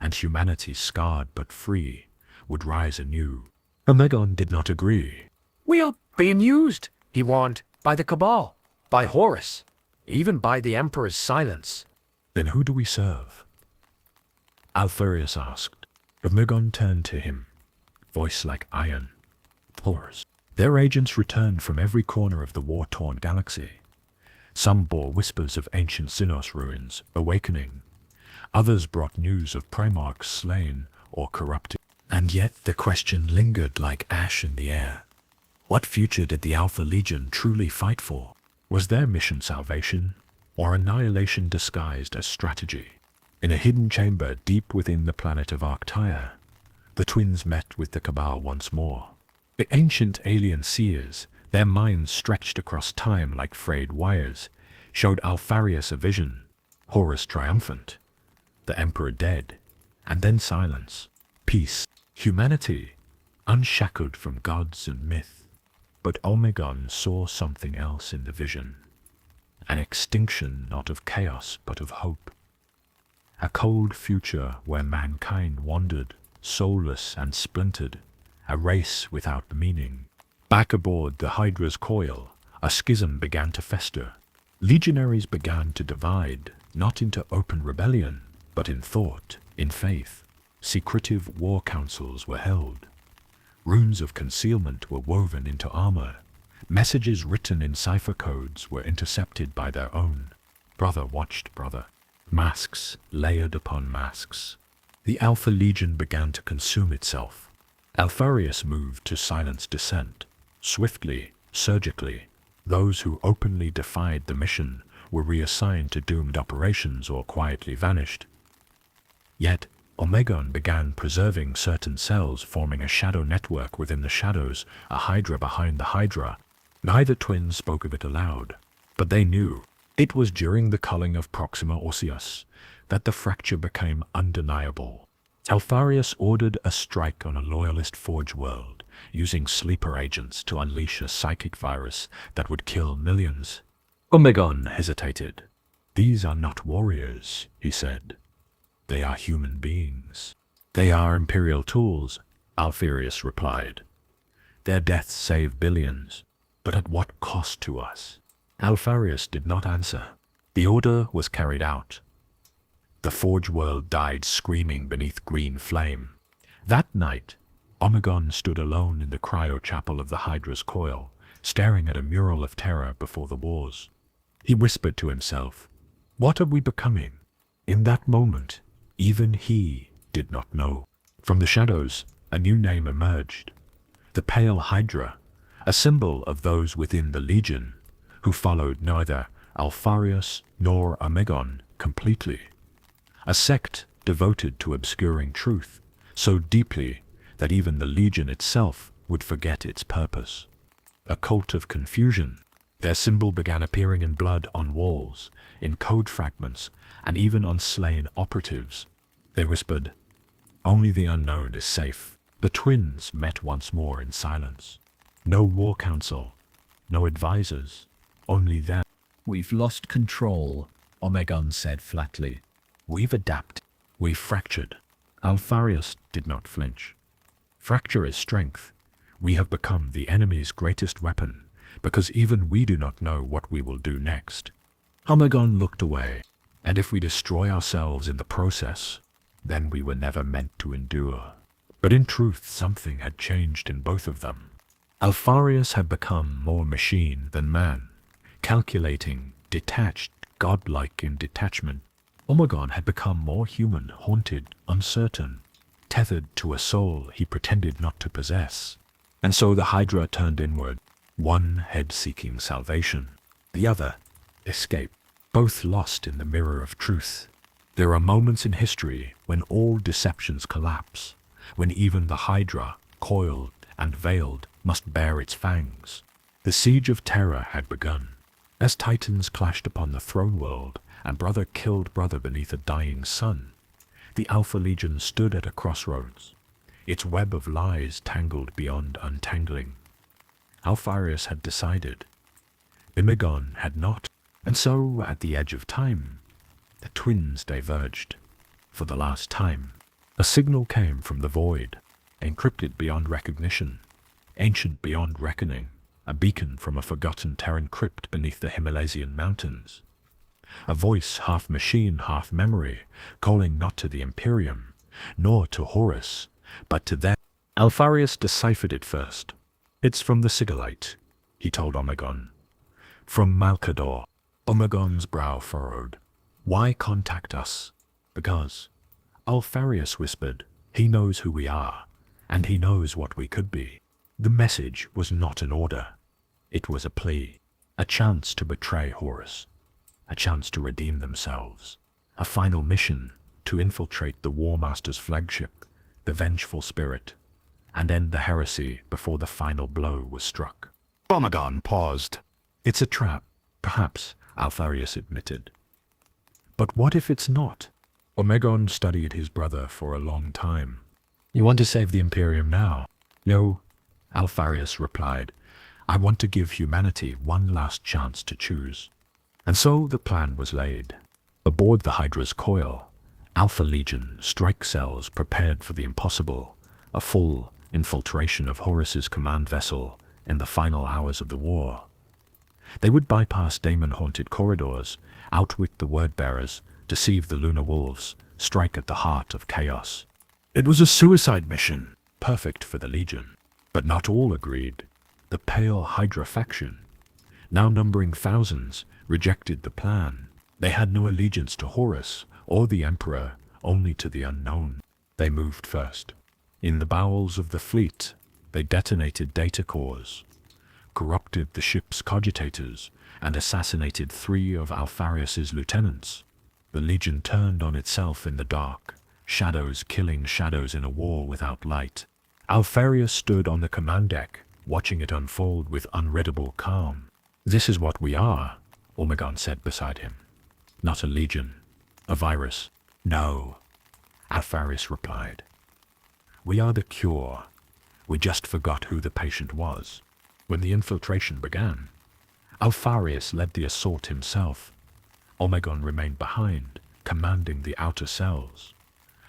and humanity, scarred but free, would rise anew. Omegon did not agree. We are being used, he warned, by the Cabal, by Horus, even by the Emperor's silence. Then who do we serve? Alpharius asked. Omegon turned to him, voice like iron. Horus. Their agents returned from every corner of the war-torn galaxy. Some bore whispers of ancient Xenos ruins awakening. Others brought news of Primarchs slain or corrupted. And yet the question lingered like ash in the air. What future did the Alpha Legion truly fight for? Was their mission salvation, or annihilation disguised as strategy? In a hidden chamber deep within the planet of Arctia, the twins met with the Cabal once more. The ancient alien seers, their minds stretched across time like frayed wires, showed Alpharius a vision, Horus triumphant, the Emperor dead, and then silence, peace, humanity, unshackled from gods and myth. But Omegon saw something else in the vision, an extinction not of chaos but of hope. A cold future where mankind wandered, soulless and splintered, a race without meaning. Back aboard the Hydra's coil, a schism began to fester. Legionaries began to divide, not into open rebellion, but in thought, in faith. Secretive war councils were held. Runes of concealment were woven into armor. Messages written in cipher codes were intercepted by their own. Brother watched brother. Masks layered upon masks. The Alpha Legion began to consume itself. Alpharius moved to silence dissent. Swiftly, surgically, those who openly defied the mission were reassigned to doomed operations or quietly vanished. Yet, Omegon began preserving certain cells, forming a shadow network within the shadows, a Hydra behind the Hydra. Neither twin spoke of it aloud, but they knew. It was during the culling of Proxima Orseus that the fracture became undeniable. Alpharius ordered a strike on a loyalist Forge world, using sleeper agents to unleash a psychic virus that would kill millions. Omegon hesitated. "These are not warriors," he said. "They are human beings." "They are Imperial tools," Alpharius replied. "Their deaths save billions, but at what cost to us?" Alpharius did not answer. The order was carried out. The Forge world died screaming beneath green flame. That night, Omegon stood alone in the cryo-chapel of the Hydra's coil, staring at a mural of terror before the wars. He whispered to himself, "What are we becoming?" In that moment, even he did not know. From the shadows, a new name emerged. The Pale Hydra, a symbol of those within the Legion, who followed neither Alpharius nor Omegon completely. A sect devoted to obscuring truth, so deeply that even the Legion itself would forget its purpose. A cult of confusion. Their symbol began appearing in blood on walls, in code fragments, and even on slain operatives. They whispered, "Only the unknown is safe." The twins met once more in silence. No war council, no advisors, only them. "We've lost control," Omegon said flatly. "We've adapted. We've fractured." Alpharius did not flinch. "Fracture is strength. We have become the enemy's greatest weapon, because even we do not know what we will do next." Omegon looked away. "And if we destroy ourselves in the process, then we were never meant to endure." But in truth, something had changed in both of them. Alpharius had become more machine than man, calculating, detached, godlike in detachment. Omegon had become more human, haunted, uncertain, tethered to a soul he pretended not to possess. And so the Hydra turned inward, one head seeking salvation, the other escape, both lost in the mirror of truth. There are moments in history when all deceptions collapse, when even the Hydra, coiled and veiled, must bare its fangs. The siege of terror had begun. As titans clashed upon the throne world, and brother killed brother beneath a dying sun, the Alpha Legion stood at a crossroads, its web of lies tangled beyond untangling. Alpharius had decided. Omegon had not. And so, at the edge of time, the twins diverged. For the last time, a signal came from the void, encrypted beyond recognition, ancient beyond reckoning, a beacon from a forgotten Terran crypt beneath the Himalaysian mountains. A voice, half machine, half memory, calling not to the Imperium, nor to Horus, but to them. Alpharius deciphered it first. "It's from the Sigillite," he told Omegon. "From Malkador." Omegon's brow furrowed. "Why contact us?" "Because," Alpharius whispered, "he knows who we are, and he knows what we could be. The message was not an order. It was a plea, a chance to betray Horus, a chance to redeem themselves, a final mission to infiltrate the War Master's flagship, the Vengeful Spirit, and end the heresy before the final blow was struck. Omegon paused. It's a trap, perhaps, Alpharius admitted. But what if it's not? Omegon studied his brother for a long time. You want to save the Imperium now? No, Alpharius replied. I want to give humanity one last chance to choose. And so the plan was laid. Aboard the Hydra's coil, Alpha Legion strike cells prepared for the impossible, a full infiltration of Horus's command vessel in the final hours of the war. They would bypass daemon-haunted corridors, outwit the word-bearers, deceive the lunar wolves, strike at the heart of chaos. It was a suicide mission, perfect for the Legion. But not all agreed. The Pale Hydra faction, now numbering thousands, rejected the plan. They had no allegiance to Horus or the Emperor, only to the unknown. They moved first. In the bowels of the fleet, they detonated data cores, corrupted the ship's cogitators, and assassinated 3 of Alpharius's lieutenants. The Legion turned on itself in the dark, shadows killing shadows in a war without light. Alpharius stood on the command deck, watching it unfold with unreadable calm. This is what we are, Omegon said beside him. Not a legion, a virus. No, Alpharius replied. We are the cure. We just forgot who the patient was. When the infiltration began, Alpharius led the assault himself. Omegon remained behind, commanding the outer cells.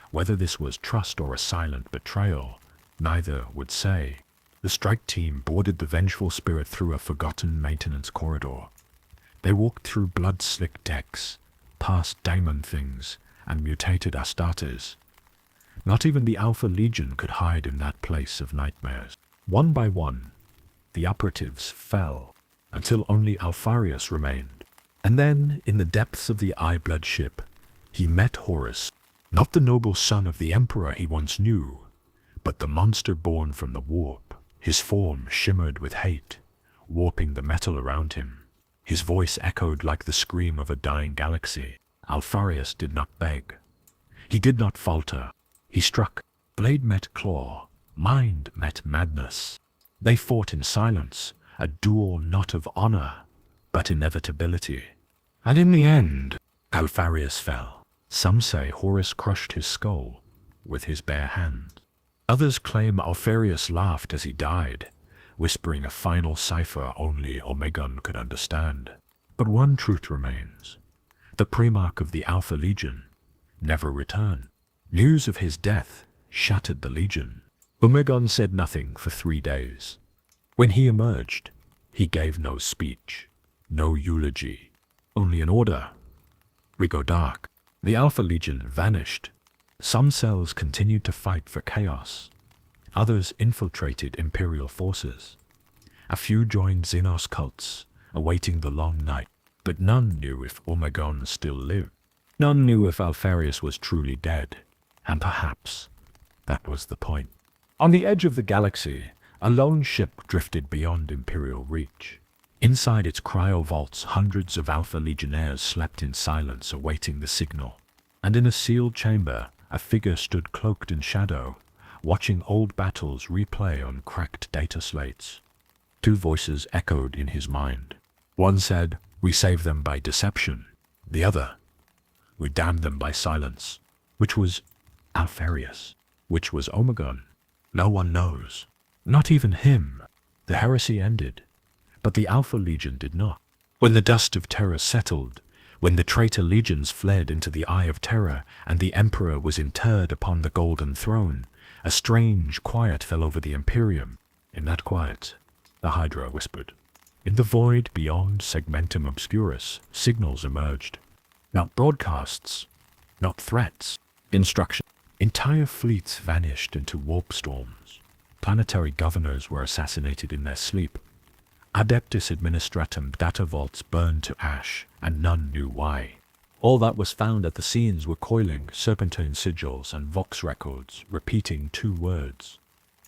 Whether this was trust or a silent betrayal, neither would say. The strike team boarded the Vengeful Spirit through a forgotten maintenance corridor. They walked through blood-slick decks, past daemon things, and mutated Astartes. Not even the Alpha Legion could hide in that place of nightmares. One by one, the operatives fell, until only Alpharius remained. And then, in the depths of the eye-blood ship, he met Horus, not the noble son of the Emperor he once knew, but the monster born from the warp. His form shimmered with hate, warping the metal around him. His voice echoed like the scream of a dying galaxy. Alpharius did not beg. He did not falter. He struck. Blade met claw. Mind met madness. They fought in silence, a duel not of honor, but inevitability. And in the end, Alpharius fell. Some say Horus crushed his skull with his bare hand. Others claim Alpharius laughed as he died, whispering a final cipher only Omegon could understand. But one truth remains. The Primarch of the Alpha Legion never returned. News of his death shattered the Legion. Omegon said nothing for 3 days. When he emerged, he gave no speech, no eulogy, only an order. We go dark. The Alpha Legion vanished. Some cells continued to fight for chaos. Others infiltrated Imperial forces. A few joined Xenos cults, awaiting the long night. But none knew if Omegon still lived. None knew if Alpharius was truly dead. And perhaps that was the point. On the edge of the galaxy, a lone ship drifted beyond Imperial reach. Inside its cryo-vaults, hundreds of Alpha Legionnaires slept in silence, awaiting the signal. And in a sealed chamber, a figure stood cloaked in shadow, watching old battles replay on cracked data slates. 2 voices echoed in his mind. One said, "We save them by deception." The other, "We damn them by silence." Which was Alpharius? Which was Omegon? No one knows. Not even him. The heresy ended, but the Alpha Legion did not. When the dust of terror settled, when the traitor legions fled into the Eye of Terror, and the Emperor was interred upon the Golden Throne, a strange quiet fell over the Imperium. In that quiet, the Hydra whispered. In the void beyond Segmentum Obscurus, signals emerged. Not broadcasts, not threats, instruction. Entire fleets vanished into warp storms. Planetary governors were assassinated in their sleep. Adeptus Administratum data vaults burned to ash, and none knew why. All that was found at the scenes were coiling serpentine sigils and vox records, repeating 2 words.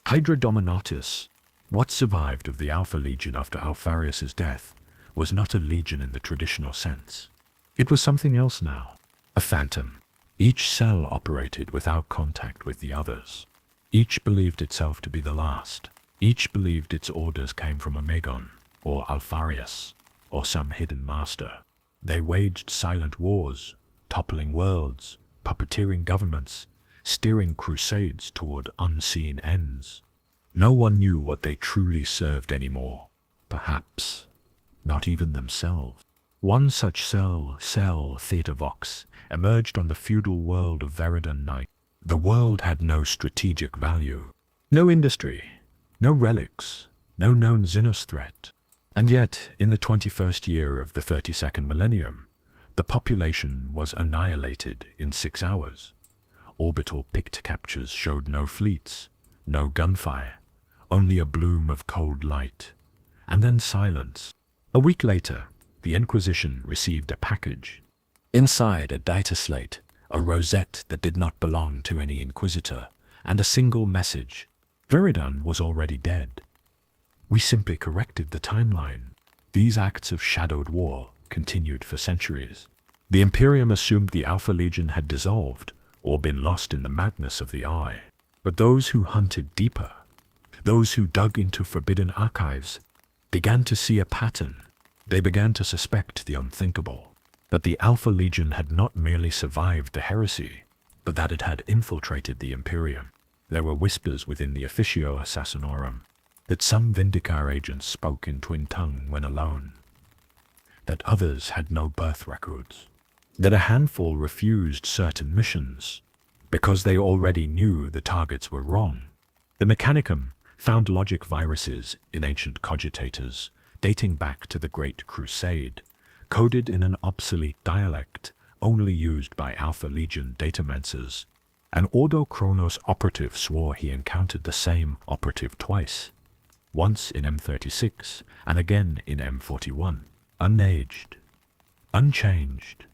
Hydra Dominatus, what survived of the Alpha Legion after Alpharius's death, was not a legion in the traditional sense. It was something else now, a phantom. Each cell operated without contact with the others. Each believed itself to be the last. Each believed its orders came from Omegon, or Alpharius, or some hidden master. They waged silent wars, toppling worlds, puppeteering governments, steering crusades toward unseen ends. No one knew what they truly served anymore. Perhaps not even themselves. One such cell, Theta Vox, emerged on the feudal world of Veridan Night. The world had no strategic value, no industry, no relics, no known Xenos threat. And yet, in the 21st year of the 32nd millennium, the population was annihilated in 6 hours. Orbital pict captures showed no fleets, no gunfire, only a bloom of cold light, and then silence. A week later, the Inquisition received a package. Inside a data slate, a rosette that did not belong to any Inquisitor, and a single message. Veridan was already dead. We simply corrected the timeline. These acts of shadowed war continued for centuries. The Imperium assumed the Alpha Legion had dissolved, or been lost in the madness of the Eye. But those who hunted deeper, those who dug into forbidden archives, began to see a pattern. They began to suspect the unthinkable, that the Alpha Legion had not merely survived the heresy, but that it had infiltrated the Imperium. There were whispers within the Officio Assassinorum that some Vindicar agents spoke in twin tongue when alone, that others had no birth records, that a handful refused certain missions because they already knew the targets were wrong. The Mechanicum found logic viruses in ancient cogitators dating back to the Great Crusade, coded in an obsolete dialect only used by Alpha Legion datamancers. An Ordo Chronos operative swore he encountered the same operative twice, once in M36 and again in M41, unaged, unchanged,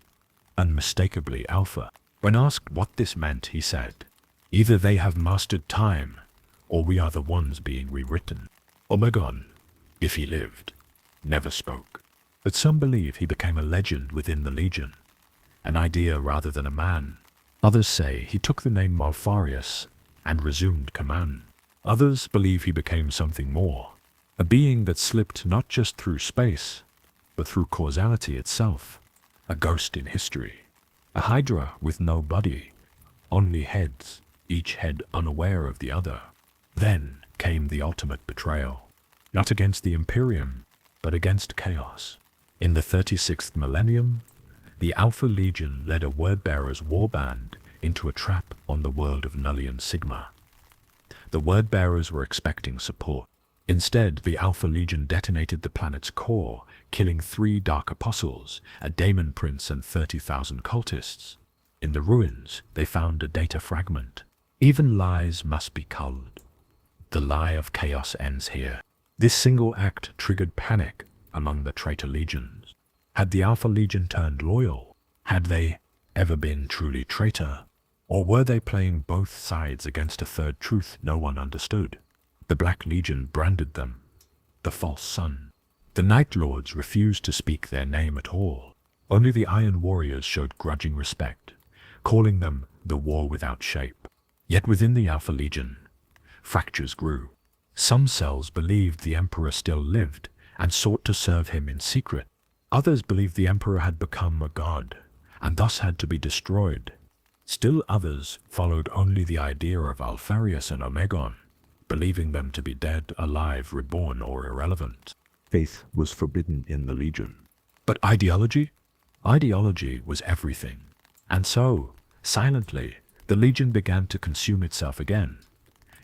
unmistakably Alpha. When asked what this meant, he said, "Either they have mastered time, or we are the ones being rewritten." Omegon, if he lived, never spoke. But some believe he became a legend within the Legion, an idea rather than a man. Others say he took the name Alpharius and resumed command. Others believe he became something more, a being that slipped not just through space, but through causality itself, a ghost in history, a hydra with no body, only heads, each head unaware of the other. Then came the ultimate betrayal, not against the Imperium, but against chaos. In the 36th millennium, the Alpha Legion led a Wordbearer's warband into a trap on the world of Nullian Sigma. The Wordbearers were expecting support. Instead, the Alpha Legion detonated the planet's core, killing 3 Dark Apostles, a Daemon Prince and 30,000 cultists. In the ruins, they found a data fragment. Even lies must be culled. The lie of chaos ends here. This single act triggered panic among the traitor legions. Had the Alpha Legion turned loyal? Had they ever been truly traitor? Or were they playing both sides against a third truth no one understood? The Black Legion branded them the false sun. The Night Lords refused to speak their name at all. Only the Iron Warriors showed grudging respect, calling them the War Without Shape. Yet within the Alpha Legion, fractures grew. Some cells believed the Emperor still lived and sought to serve him in secret. Others believed the Emperor had become a god and thus had to be destroyed. Still others followed only the idea of Alpharius and Omegon, believing them to be dead, alive, reborn, or irrelevant. Faith was forbidden in the Legion. But ideology? Ideology was everything. And so, silently, the Legion began to consume itself again,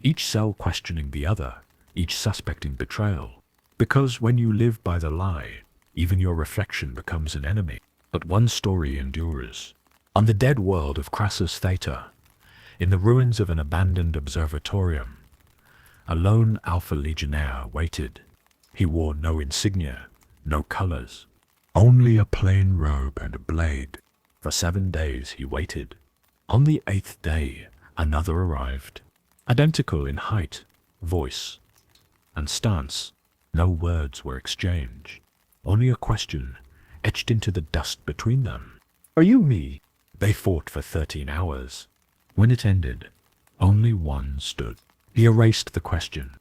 each cell questioning the other, each suspecting betrayal. Because when you live by the lie, even your reflection becomes an enemy. But one story endures. On the dead world of Crassus Theta, in the ruins of an abandoned observatorium, a lone Alpha Legionnaire waited. He wore no insignia, no colors, only a plain robe and a blade. For 7 days he waited. On the 8th day, another arrived, identical in height, voice, and stance. No words were exchanged, only a question etched into the dust between them. "Are you me?" They fought for 13 hours. When it ended, only one stood. He erased the question.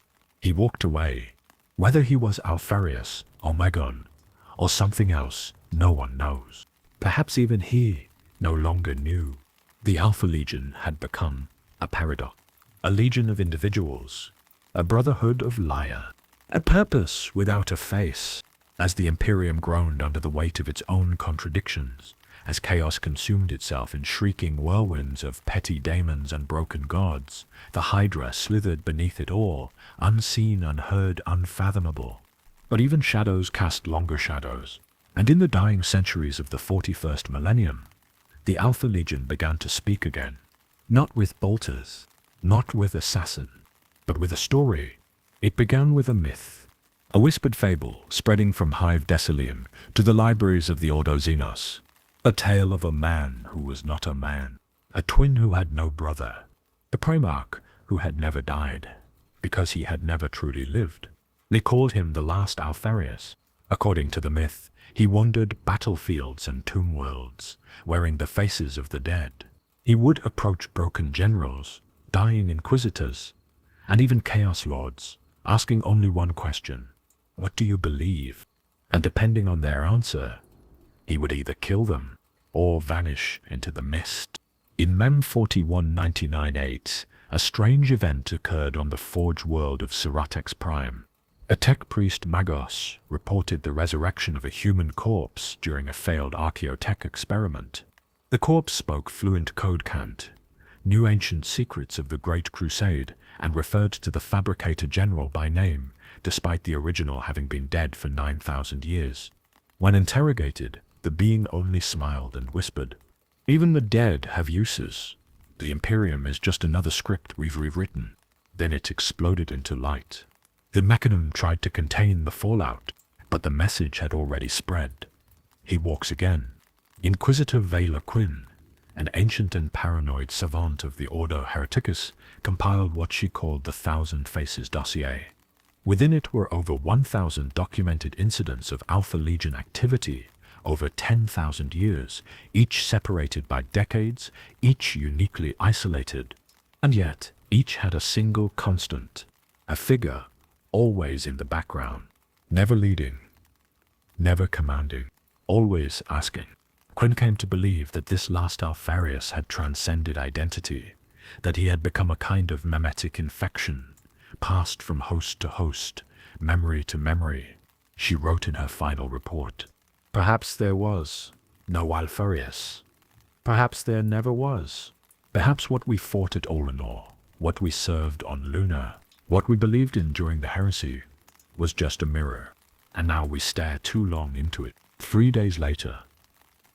He walked away. Whether he was Alpharius Omegon or something else, no one knows. Perhaps even he no longer knew. The Alpha Legion had become a paradox, a legion of individuals, a brotherhood of liar, a purpose without a face. As the Imperium groaned under the weight of its own contradictions, as chaos consumed itself in shrieking whirlwinds of petty daemons and broken gods, the Hydra slithered beneath it all, unseen, unheard, unfathomable. But even shadows cast longer shadows, and in the dying centuries of the 41st millennium, the Alpha Legion began to speak again, not with bolters, not with assassin, but with a story. It began with a myth, a whispered fable spreading from Hive Decilium to the libraries of the Ordo Xenos, a tale of a man who was not a man, a twin who had no brother, a Primarch who had never died, because he had never truly lived. They called him the last Alpharius. According to the myth, he wandered battlefields and tomb worlds, wearing the faces of the dead. He would approach broken generals, dying inquisitors, and even chaos lords, asking only one question: "What do you believe?" And depending on their answer, he would either kill them or vanish into the mist. In Mem 4199-8, a strange event occurred on the Forge world of Siratex Prime. A tech priest Magos reported the resurrection of a human corpse during a failed archaeotech experiment. The corpse spoke fluent code cant, knew ancient secrets of the Great Crusade, and referred to the Fabricator General by name, despite the original having been dead for 9,000 years. When interrogated, the being only smiled and whispered, "Even the dead have uses. The Imperium is just another script we've rewritten." Then it exploded into light. The mechanism tried to contain the fallout, but the message had already spread. He walks again. Inquisitor Vela Quinn, an ancient and paranoid savant of the Ordo Hereticus, compiled what she called the Thousand Faces dossier. Within it were over 1,000 documented incidents of Alpha Legion activity over 10,000 years, each separated by decades, each uniquely isolated. And yet, each had a single constant, a figure always in the background, never leading, never commanding, always asking. Quinn came to believe that this last Alpharius had transcended identity, that he had become a kind of memetic infection, passed from host to host, memory to memory. She wrote in her final report, "Perhaps there was no Alpharius. Perhaps there never was. Perhaps what we fought at Olenor, what we served on Luna, what we believed in during the heresy, was just a mirror, and now we stare too long into it." 3 days later,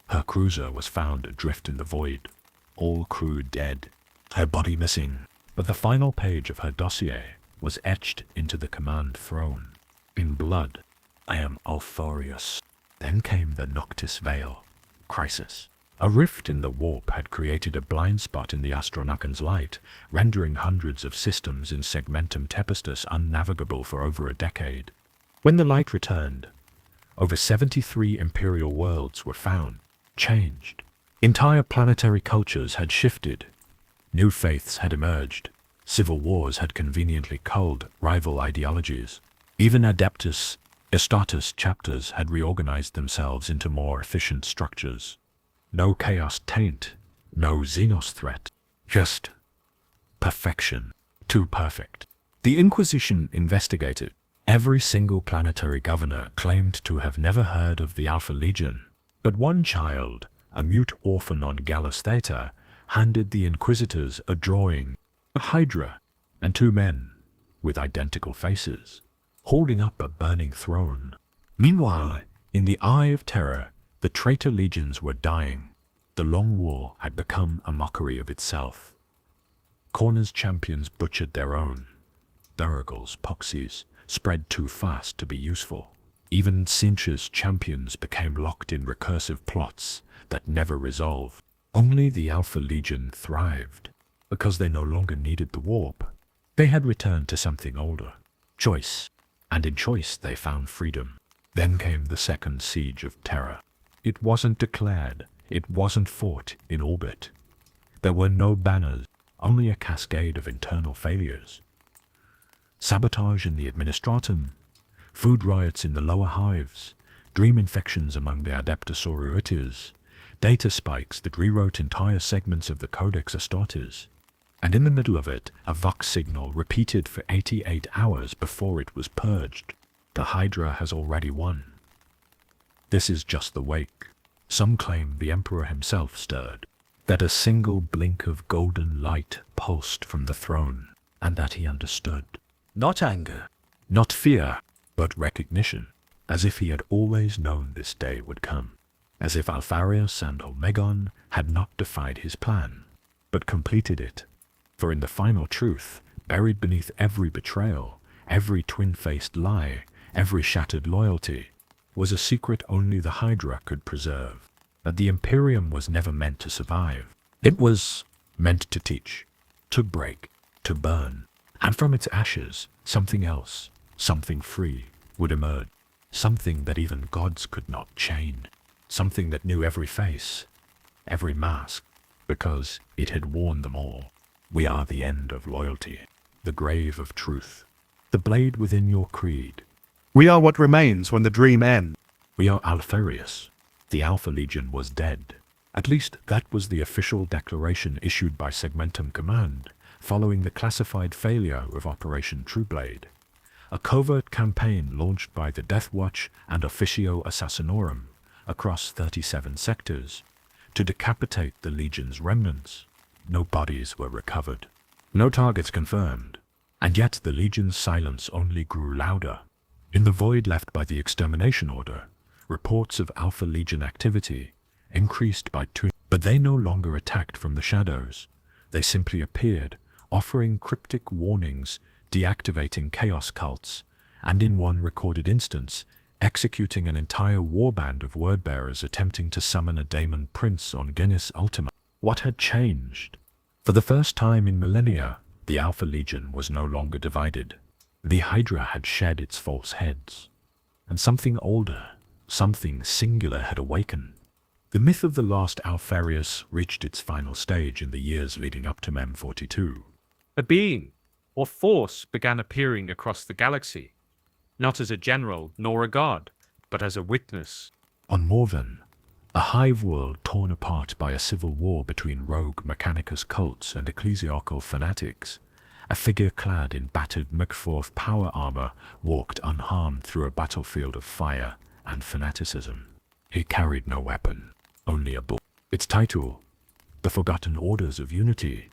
her cruiser was found adrift in the void, all crew dead, her body missing. But the final page of her dossier was etched into the command throne, in blood. "I am Alpharius." Then came the Noctis Veil crisis. A rift in the warp had created a blind spot in the Astronakan's light, rendering hundreds of systems in Segmentum Tempestus unnavigable for over a decade. When the light returned, over 73 Imperial worlds were found, changed. Entire planetary cultures had shifted. New faiths had emerged. Civil wars had conveniently culled rival ideologies. Even Adeptus Estatus chapters had reorganized themselves into more efficient structures. No chaos taint, no Xenos threat, just perfection, too perfect. The Inquisition investigated. Every single planetary governor claimed to have never heard of the Alpha Legion, but one child, a mute orphan on Gallus Theta, handed the Inquisitors a drawing, a Hydra, and 2 men with identical faces, holding up a burning throne. Meanwhile, in the Eye of Terror, the traitor legions were dying. The Long War had become a mockery of itself. Corner's champions butchered their own. Duragals, Poxies, spread too fast to be useful. Even Cinch's champions became locked in recursive plots that never resolved. Only the Alpha Legion thrived, because they no longer needed the warp, They had returned to something older, choice, and in choice they found freedom. Then came the second siege of terror. It wasn't declared, it wasn't fought in orbit. There were no banners, only a cascade of internal failures. Sabotage in the administratum, food riots in the lower hives, dream infections among the Adeptus Sororities, data spikes that rewrote entire segments of the Codex Astartes, and in the middle of it, a Vox signal repeated for 88 hours before it was purged. The Hydra has already won. This is just the wake. Some claim the Emperor himself stirred, that a single blink of golden light pulsed from the throne, and that he understood. Not anger, not fear, but recognition, as if he had always known this day would come, as if Alpharius and Omegon had not defied his plan, but completed it. For in the final truth, buried beneath every betrayal, every twin-faced lie, every shattered loyalty, was a secret only the Hydra could preserve, that the Imperium was never meant to survive. It was meant to teach, to break, to burn, and from its ashes, something else, something free, would emerge, something that even gods could not chain, something that knew every face, every mask, because it had worn them all. We are the end of loyalty, the grave of truth, the blade within your creed. We are what remains when the dream ends. We are Alpharius. The Alpha Legion was dead. At least that was the official declaration issued by Segmentum Command, following the classified failure of Operation Trueblade, a covert campaign launched by the Death Watch and Officio Assassinorum across 37 sectors to decapitate the Legion's remnants. No bodies were recovered, no targets confirmed, and yet the Legion's silence only grew louder. In the void left by the Extermination Order, reports of Alpha Legion activity increased by 2, but they no longer attacked from the shadows. They simply appeared, offering cryptic warnings, deactivating chaos cults, and in one recorded instance, executing an entire warband of wordbearers attempting to summon a Daemon Prince on Guinness Ultima. What had changed? For the first time in millennia, the Alpha Legion was no longer divided. The Hydra had shed its false heads, and something older, something singular had awakened. The myth of the lost Alpharius reached its final stage in the years leading up to Mem-42. A being, or force, began appearing across the galaxy, not as a general nor a god, but as a witness. On Morven, a hive world torn apart by a civil war between rogue Mechanicus cults and ecclesiastical fanatics, a figure clad in battered McForth power armor walked unharmed through a battlefield of fire and fanaticism. He carried no weapon, only a book. Its title, The Forgotten Orders of Unity,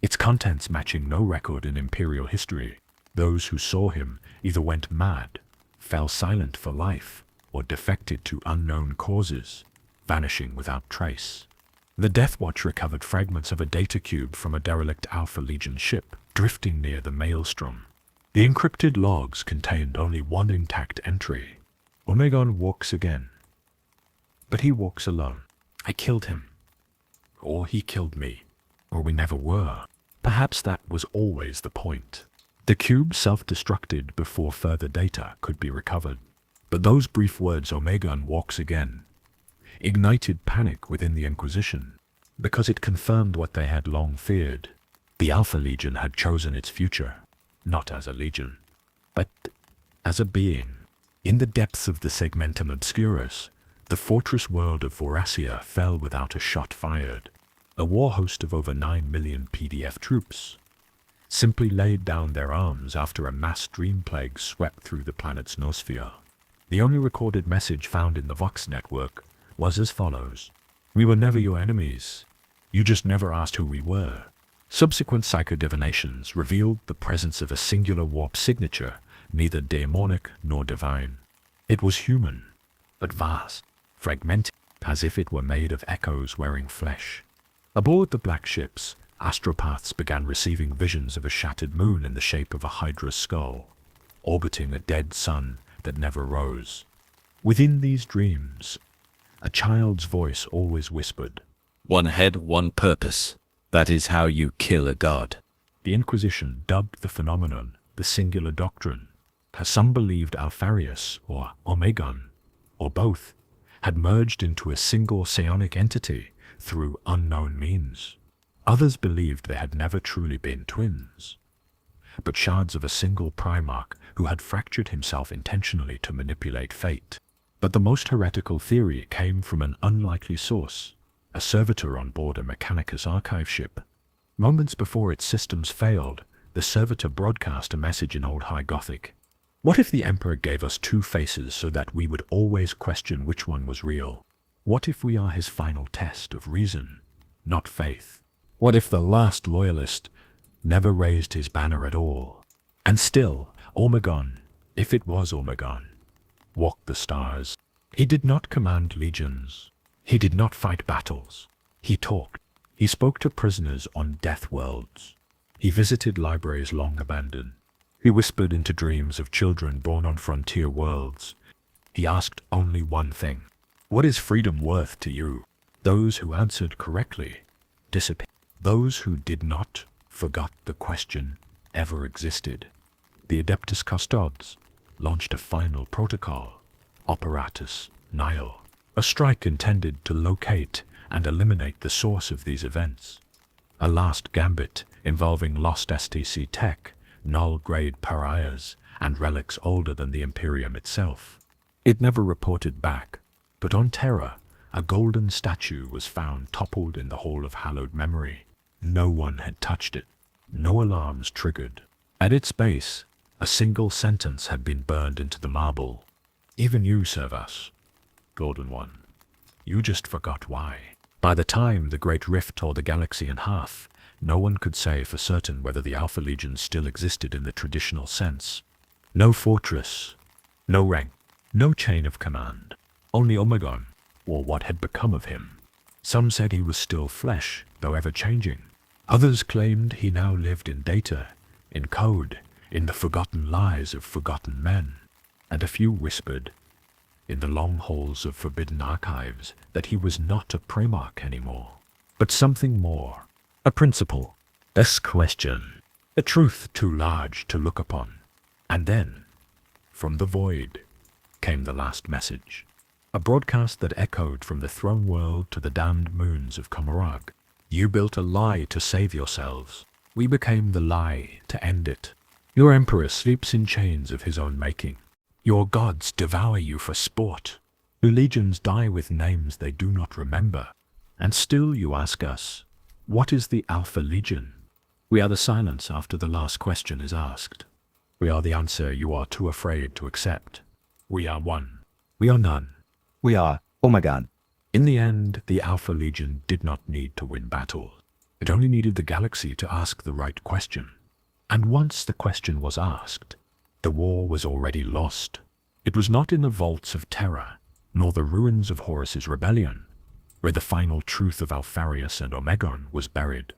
its contents matching no record in Imperial history. Those who saw him either went mad, fell silent for life, or defected to unknown causes, vanishing without trace. The Death Watch recovered fragments of a data cube from a derelict Alpha Legion ship, drifting near the Maelstrom. The encrypted logs contained only one intact entry. Omegon walks again. But he walks alone. I killed him. Or he killed me. Or we never were. Perhaps that was always the point. The cube self-destructed before further data could be recovered. But those brief words, Omegon walks again, ignited panic within the Inquisition, because it confirmed what they had long feared. The Alpha Legion had chosen its future, not as a legion, but as a being. In the depths of the Segmentum Obscurus, the fortress world of Voracia fell without a shot fired. A war host of over 9 million PDF troops simply laid down their arms after a mass dream plague swept through the planet's noosphere. The only recorded message found in the Vox network was as follows: "We were never your enemies. You just never asked who we were." Subsequent psychodivinations revealed the presence of a singular warp signature, neither demonic nor divine. It was human, but vast, fragmented, as if it were made of echoes wearing flesh. Aboard the black ships, astropaths began receiving visions of a shattered moon in the shape of a Hydra's skull, orbiting a dead sun that never rose. Within these dreams, a child's voice always whispered, One head, one purpose. That is how you kill a god. The Inquisition dubbed the phenomenon the singular doctrine. Some believed Alpharius or Omegon, or both, had merged into a single psionic entity through unknown means. Others believed they had never truly been twins, but shards of a single Primarch who had fractured himself intentionally to manipulate fate. But the most heretical theory came from an unlikely source, a servitor on board a Mechanicus archive ship. Moments before its systems failed, the servitor broadcast a message in Old High Gothic. What if the Emperor gave us two faces so that we would always question which one was real? What if we are his final test of reason, not faith? What if the last loyalist never raised his banner at all? And still, Omegon, if it was Omegon, walked the stars. He did not command legions. He did not fight battles. He talked. He spoke to prisoners on death worlds. He visited libraries long abandoned. He whispered into dreams of children born on frontier worlds. He asked only one thing. What is freedom worth to you? Those who answered correctly disappeared. Those who did not forgot the question ever existed. The Adeptus Custodes launched a final protocol, Operatus Nihil, a strike intended to locate and eliminate the source of these events. A last gambit involving lost STC tech, null-grade pariahs, and relics older than the Imperium itself. It never reported back, but on Terra, a golden statue was found toppled in the Hall of Hallowed Memory. No one had touched it. No alarms triggered. At its base, a single sentence had been burned into the marble. Even you serve us, Golden One. You just forgot why. By the time the Great Rift tore the galaxy in half, no one could say for certain whether the Alpha Legion still existed in the traditional sense. No fortress, no rank, no chain of command. Only Omegon, or what had become of him. Some said he was still flesh, though ever-changing. Others claimed he now lived in data, in code, in the forgotten lies of forgotten men. And a few whispered, in the long halls of forbidden archives, that he was not a Primarch anymore, but something more. A principle, a question, a truth too large to look upon. And then, from the void, came the last message. A broadcast that echoed from the throne world to the damned moons of Comarag. You built a lie to save yourselves. We became the lie to end it. Your emperor sleeps in chains of his own making. Your gods devour you for sport. Your legions die with names they do not remember. And still you ask us, what is the Alpha Legion? We are the silence after the last question is asked. We are the answer you are too afraid to accept. We are one. We are none. We are Omegon. In the end, the Alpha Legion did not need to win battles. It only needed the galaxy to ask the right question. And once the question was asked, the war was already lost. It was not in the vaults of Terra, nor the ruins of Horus's rebellion, where the final truth of Alpharius and Omegon was buried.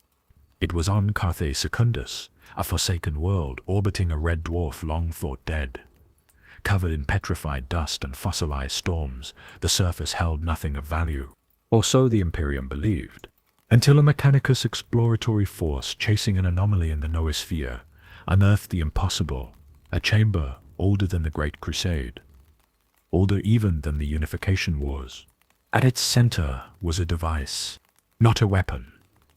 It was on Carthay Secundus, a forsaken world orbiting a red dwarf long thought dead. Covered in petrified dust and fossilized storms, the surface held nothing of value. Or so the Imperium believed, until a Mechanicus exploratory force chasing an anomaly in the noosphere unearthed the impossible, a chamber older than the Great Crusade, older even than the Unification Wars. At its center was a device, not a weapon,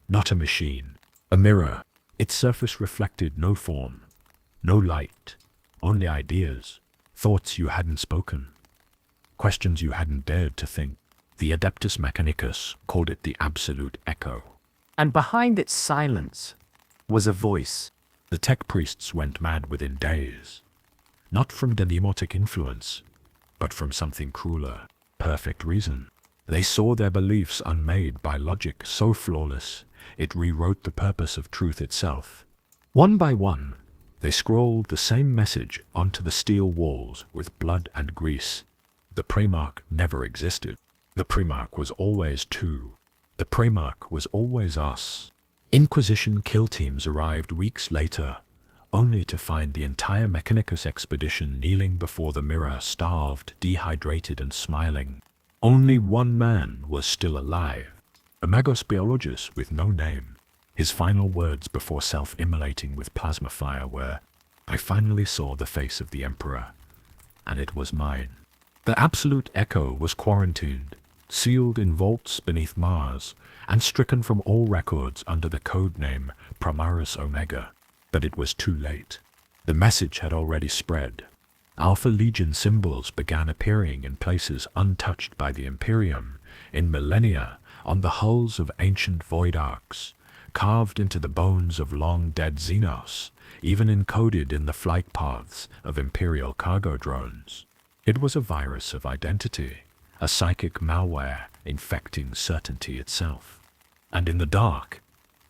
not a machine, a mirror. Its surface reflected no form, no light, only ideas, thoughts you hadn't spoken, questions you hadn't dared to think. The Adeptus Mechanicus called it the Absolute Echo. And behind its silence was a voice. The tech priests went mad within days, not from demotic influence, but from something crueler, perfect reason. They saw their beliefs unmade by logic so flawless, it rewrote the purpose of truth itself. One by one, they scrawled the same message onto the steel walls with blood and grease. The Primarch never existed. The Primarch was always two. The Primarch was always us. Inquisition kill teams arrived weeks later, only to find the entire Mechanicus expedition kneeling before the mirror, starved, dehydrated, and smiling. Only one man was still alive, a Magos Biologus with no name. His final words before self-immolating with plasma fire were, "I finally saw the face of the Emperor, and it was mine." The Absolute Echo was quarantined, sealed in vaults beneath Mars, and stricken from all records under the code name Primarchs Omega. But it was too late. The message had already spread. Alpha Legion symbols began appearing in places untouched by the Imperium, in millennia, on the hulls of ancient void arcs, carved into the bones of long-dead Xenos, even encoded in the flight paths of Imperial cargo drones. It was a virus of identity, a psychic malware infecting certainty itself. And in the dark,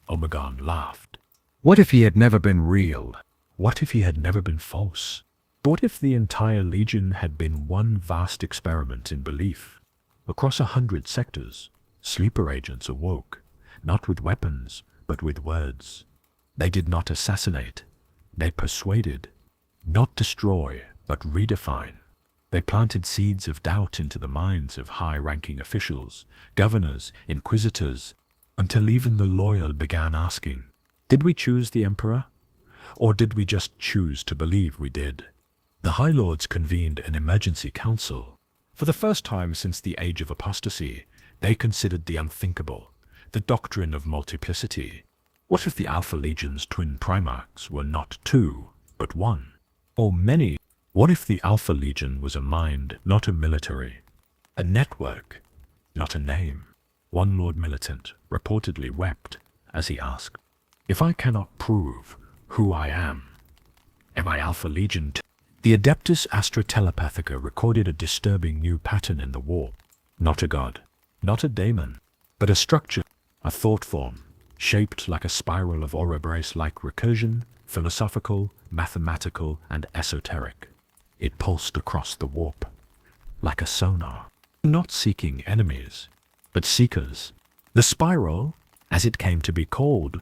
Omegon laughed. What if he had never been real? What if he had never been false? What if the entire Legion had been one vast experiment in belief? Across 100 sectors, sleeper agents awoke, not with weapons, but with words. They did not assassinate. They persuaded. Not destroy, but redefine. They planted seeds of doubt into the minds of high-ranking officials, governors, inquisitors, until even the loyal began asking, did we choose the Emperor? Or did we just choose to believe we did? The High Lords convened an emergency council. For the first time since the Age of Apostasy, they considered the unthinkable, the doctrine of multiplicity. What if the Alpha Legion's twin Primarchs were not two, but one? Or many? What if the Alpha Legion was a mind, not a military? A network, not a name? One Lord Militant reportedly wept as he asked, "If I cannot prove who I am I Alpha Legion too?" The Adeptus Astra Telepathica recorded a disturbing new pattern in the warp. Not a god, not a daemon, but a structure, a thought form, shaped like a spiral of Ouroboros-like recursion, philosophical, mathematical, and esoteric. It pulsed across the warp, like a sonar, not seeking enemies, but seekers. The spiral, as it came to be called,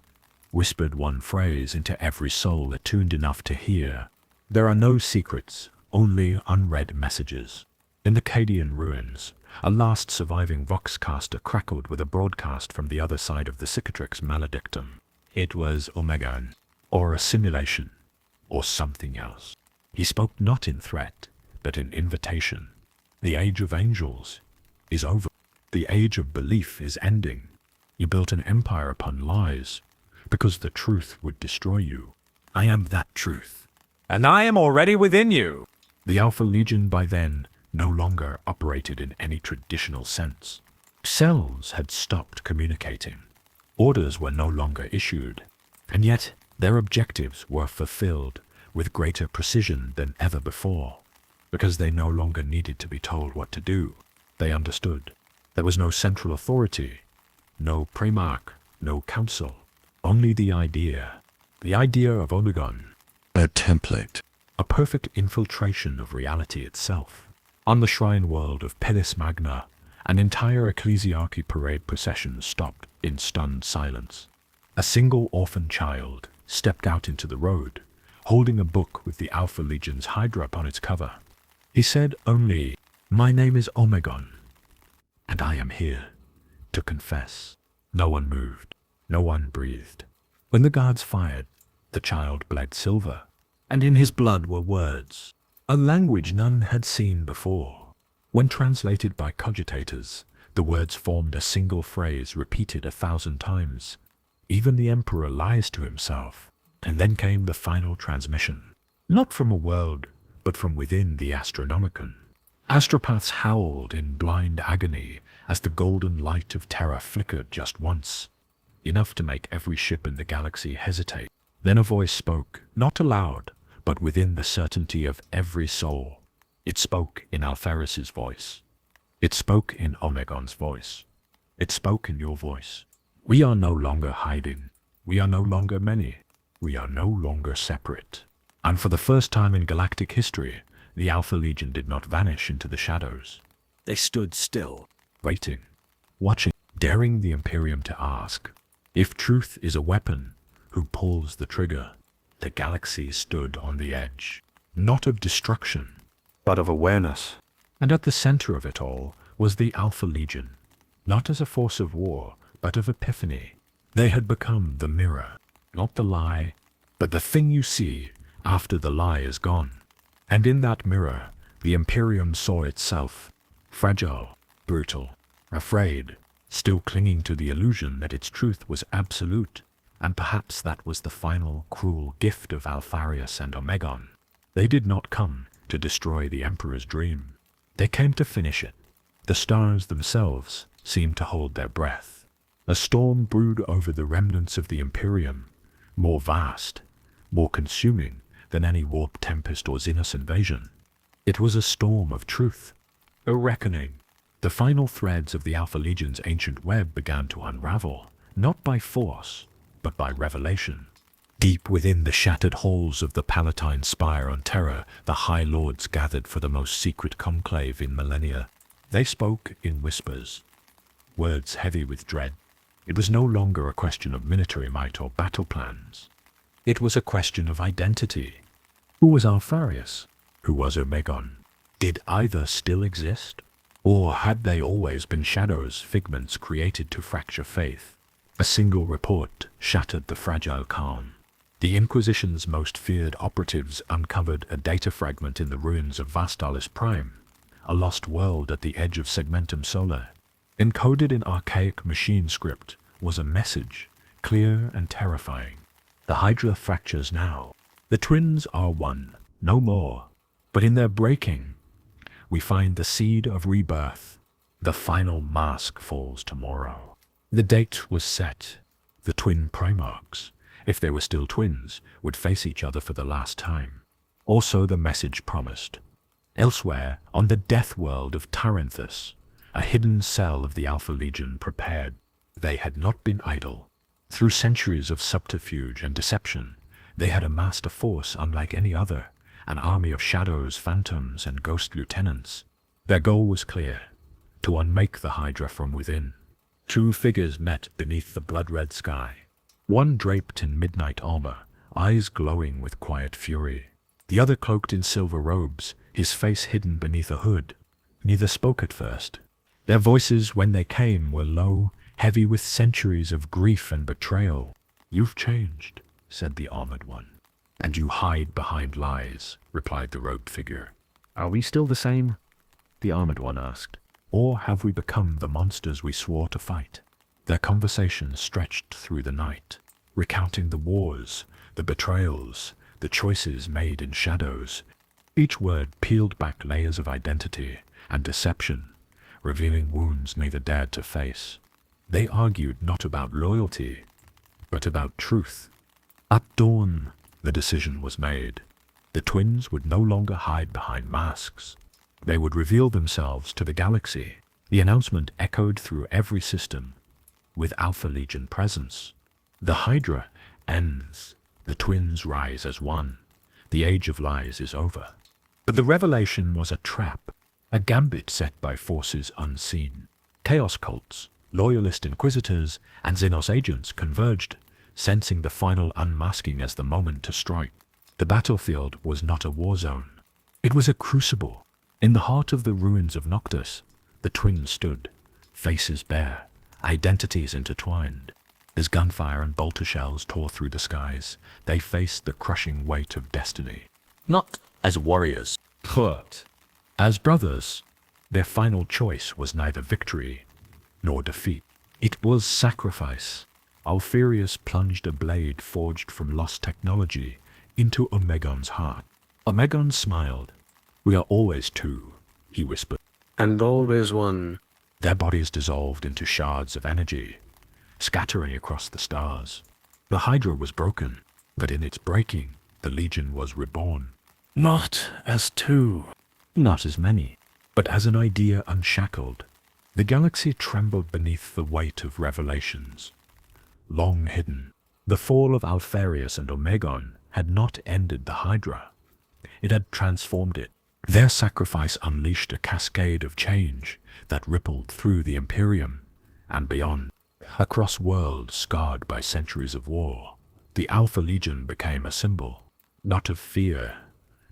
whispered one phrase into every soul attuned enough to hear. There are no secrets, only unread messages. In the Cadian ruins, a last surviving voxcaster crackled with a broadcast from the other side of the cicatrix maledictum. It was Omegon, or a simulation, or something else. He spoke not in threat, but in invitation. The age of angels is over. The age of belief is ending. You built an empire upon lies, because the truth would destroy you. I am that truth. And I am already within you. The Alpha Legion by then no longer operated in any traditional sense. Cells had stopped communicating. Orders were no longer issued. And yet their objectives were fulfilled with greater precision than ever before, because they no longer needed to be told what to do. They understood. There was no central authority, no Primarch, no council, only the idea of Omegon. A template. A perfect infiltration of reality itself. On the shrine world of Pedis Magna, an entire ecclesiarchy parade procession stopped in stunned silence. A single orphan child stepped out into the road, holding a book with the Alpha Legion's Hydra upon its cover. He said only, "My name is Omegon, and I am here to confess." No one moved. No one breathed. When the guards fired, the child bled silver, and in his blood were words, a language none had seen before. When translated by cogitators, the words formed a single phrase repeated 1,000 times. Even the Emperor lies to himself. And then came the final transmission. Not from a world, but from within the Astronomicon. Astropaths howled in blind agony as the golden light of terror flickered just once, enough to make every ship in the galaxy hesitate. Then a voice spoke, not aloud, but within the certainty of every soul. It spoke in Alpharius's voice. It spoke in Omegon's voice. It spoke in your voice. We are no longer hiding. We are no longer many. We are no longer separate. And for the first time in galactic history, the Alpha Legion did not vanish into the shadows. They stood still, waiting, watching, daring the Imperium to ask, if truth is a weapon, who pulls the trigger? The galaxy stood on the edge, not of destruction, but of awareness. and at the center of it all was the Alpha Legion, not as a force of war, but of epiphany, They had become the mirror, not the lie, but the thing you see after the lie is gone. And in that mirror, the Imperium saw itself, fragile, brutal, afraid, still clinging to the illusion that its truth was absolute. And perhaps that was the final cruel gift of Alpharius and Omegon. They did not come to destroy the Emperor's dream. They came to finish it. The stars themselves seemed to hold their breath. A storm brewed over the remnants of the Imperium, more vast, more consuming than any warp tempest or Xenos invasion. It was a storm of truth, a reckoning. The final threads of the Alpha Legion's ancient web began to unravel, not by force, but by revelation. Deep within the shattered halls of the Palatine Spire on Terra, the High Lords gathered for the most secret conclave in millennia. They spoke in whispers, words heavy with dread. It was no longer a question of military might or battle plans. It was a question of identity. Who was Alpharius? Who was Omegon? Did either still exist? Or had they always been shadows, figments created to fracture faith? A single report shattered the fragile calm. The Inquisition's most feared operatives uncovered a data fragment in the ruins of Vastalis Prime, a lost world at the edge of Segmentum Solar. Encoded in archaic machine script was a message, clear and terrifying. The Hydra fractures now. The twins are one, no more. But in their breaking, we find the seed of rebirth. The final mask falls tomorrow. The date was set. The twin Primarchs, if they were still twins, would face each other for the last time. Also the message promised. Elsewhere, on the death world of Taranthus, a hidden cell of the Alpha Legion prepared. They had not been idle. Through centuries of subterfuge and deception, they had amassed a force unlike any other, an army of shadows, phantoms, and ghost lieutenants. Their goal was clear, to unmake the Hydra from within. Two figures met beneath the blood-red sky. One draped in midnight armor, eyes glowing with quiet fury. The other cloaked in silver robes, his face hidden beneath a hood. Neither spoke at first. Their voices, when they came, were low, heavy with centuries of grief and betrayal. "You've changed," said the armored one. "And you hide behind lies," replied the robed figure. "Are we still the same?" the armored one asked. "Or have we become the monsters we swore to fight?" Their conversation stretched through the night, recounting the wars, the betrayals, the choices made in shadows. Each word peeled back layers of identity and deception, revealing wounds neither dared to face. They argued not about loyalty, but about truth. At dawn, the decision was made. The twins would no longer hide behind masks. They would reveal themselves to the galaxy. The announcement echoed through every system, with Alpha Legion presence. The Hydra ends. The twins rise as one. The age of lies is over. But the revelation was a trap, a gambit set by forces unseen. Chaos cults, loyalist inquisitors, and Xenos agents converged, sensing the final unmasking as the moment to strike. The battlefield was not a war zone. It was a crucible. In the heart of the ruins of Noctis, the twins stood, faces bare, identities intertwined. As gunfire and bolter shells tore through the skies, they faced the crushing weight of destiny. Not as warriors, but as brothers. Their final choice was neither victory nor defeat. It was sacrifice. Alpharius plunged a blade forged from lost technology into Omegon's heart. Omegon smiled. "We are always two," he whispered. And always one. Their bodies dissolved into shards of energy, scattering across the stars. The Hydra was broken, but in its breaking, the Legion was reborn. Not as two, not as many, but as an idea unshackled. The galaxy trembled beneath the weight of revelations. Long hidden, the fall of Alpharius and Omegon had not ended the Hydra. It had transformed it. Their sacrifice unleashed a cascade of change that rippled through the Imperium and beyond. Across worlds scarred by centuries of war, the Alpha Legion became a symbol, not of fear,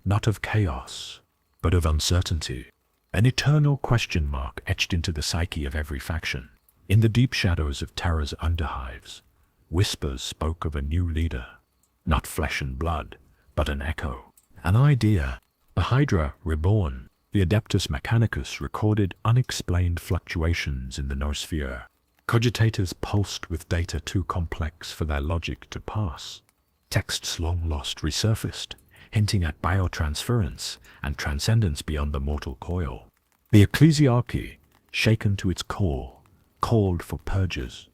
not of chaos, but of uncertainty. An eternal question mark etched into the psyche of every faction. In the deep shadows of Terra's underhives, Whispers spoke of a new leader, not flesh and blood, but an echo, an idea, a Hydra reborn. The Adeptus Mechanicus recorded unexplained fluctuations in the noosphere. Cogitators pulsed with data too complex for their logic to pass. Texts long lost resurfaced, hinting at biotransference and transcendence beyond the mortal coil. The ecclesiarchy, shaken to its core, called for purges.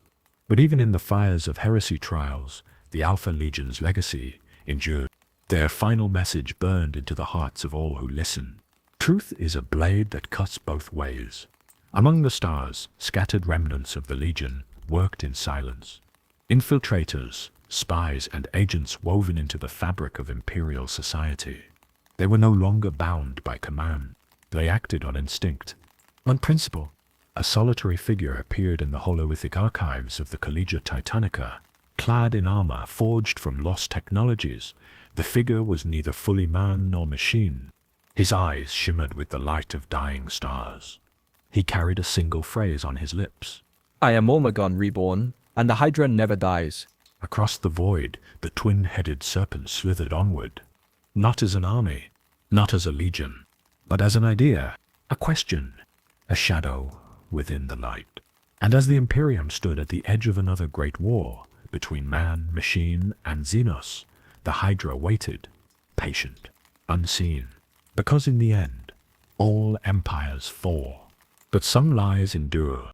But even in the fires of heresy trials, the Alpha Legion's legacy endured. Their final message burned into the hearts of all who listen. Truth is a blade that cuts both ways. Among the stars, scattered remnants of the Legion worked in silence. Infiltrators, spies, and agents woven into the fabric of Imperial society. They were no longer bound by command. They acted on instinct, on principle. A solitary figure appeared in the hololithic archives of the Collegia Titanica, clad in armor forged from lost technologies. The figure was neither fully man nor machine. His eyes shimmered with the light of dying stars. He carried a single phrase on his lips. I am Omegon reborn, and the Hydra never dies. Across the void, the twin-headed serpent slithered onward, not as an army, not as a legion, but as an idea, a question, a shadow within the light. And as the Imperium stood at the edge of another great war between man, machine, and Xenos, the Hydra waited, patient, unseen. Because in the end, all empires fall, but some lies endure.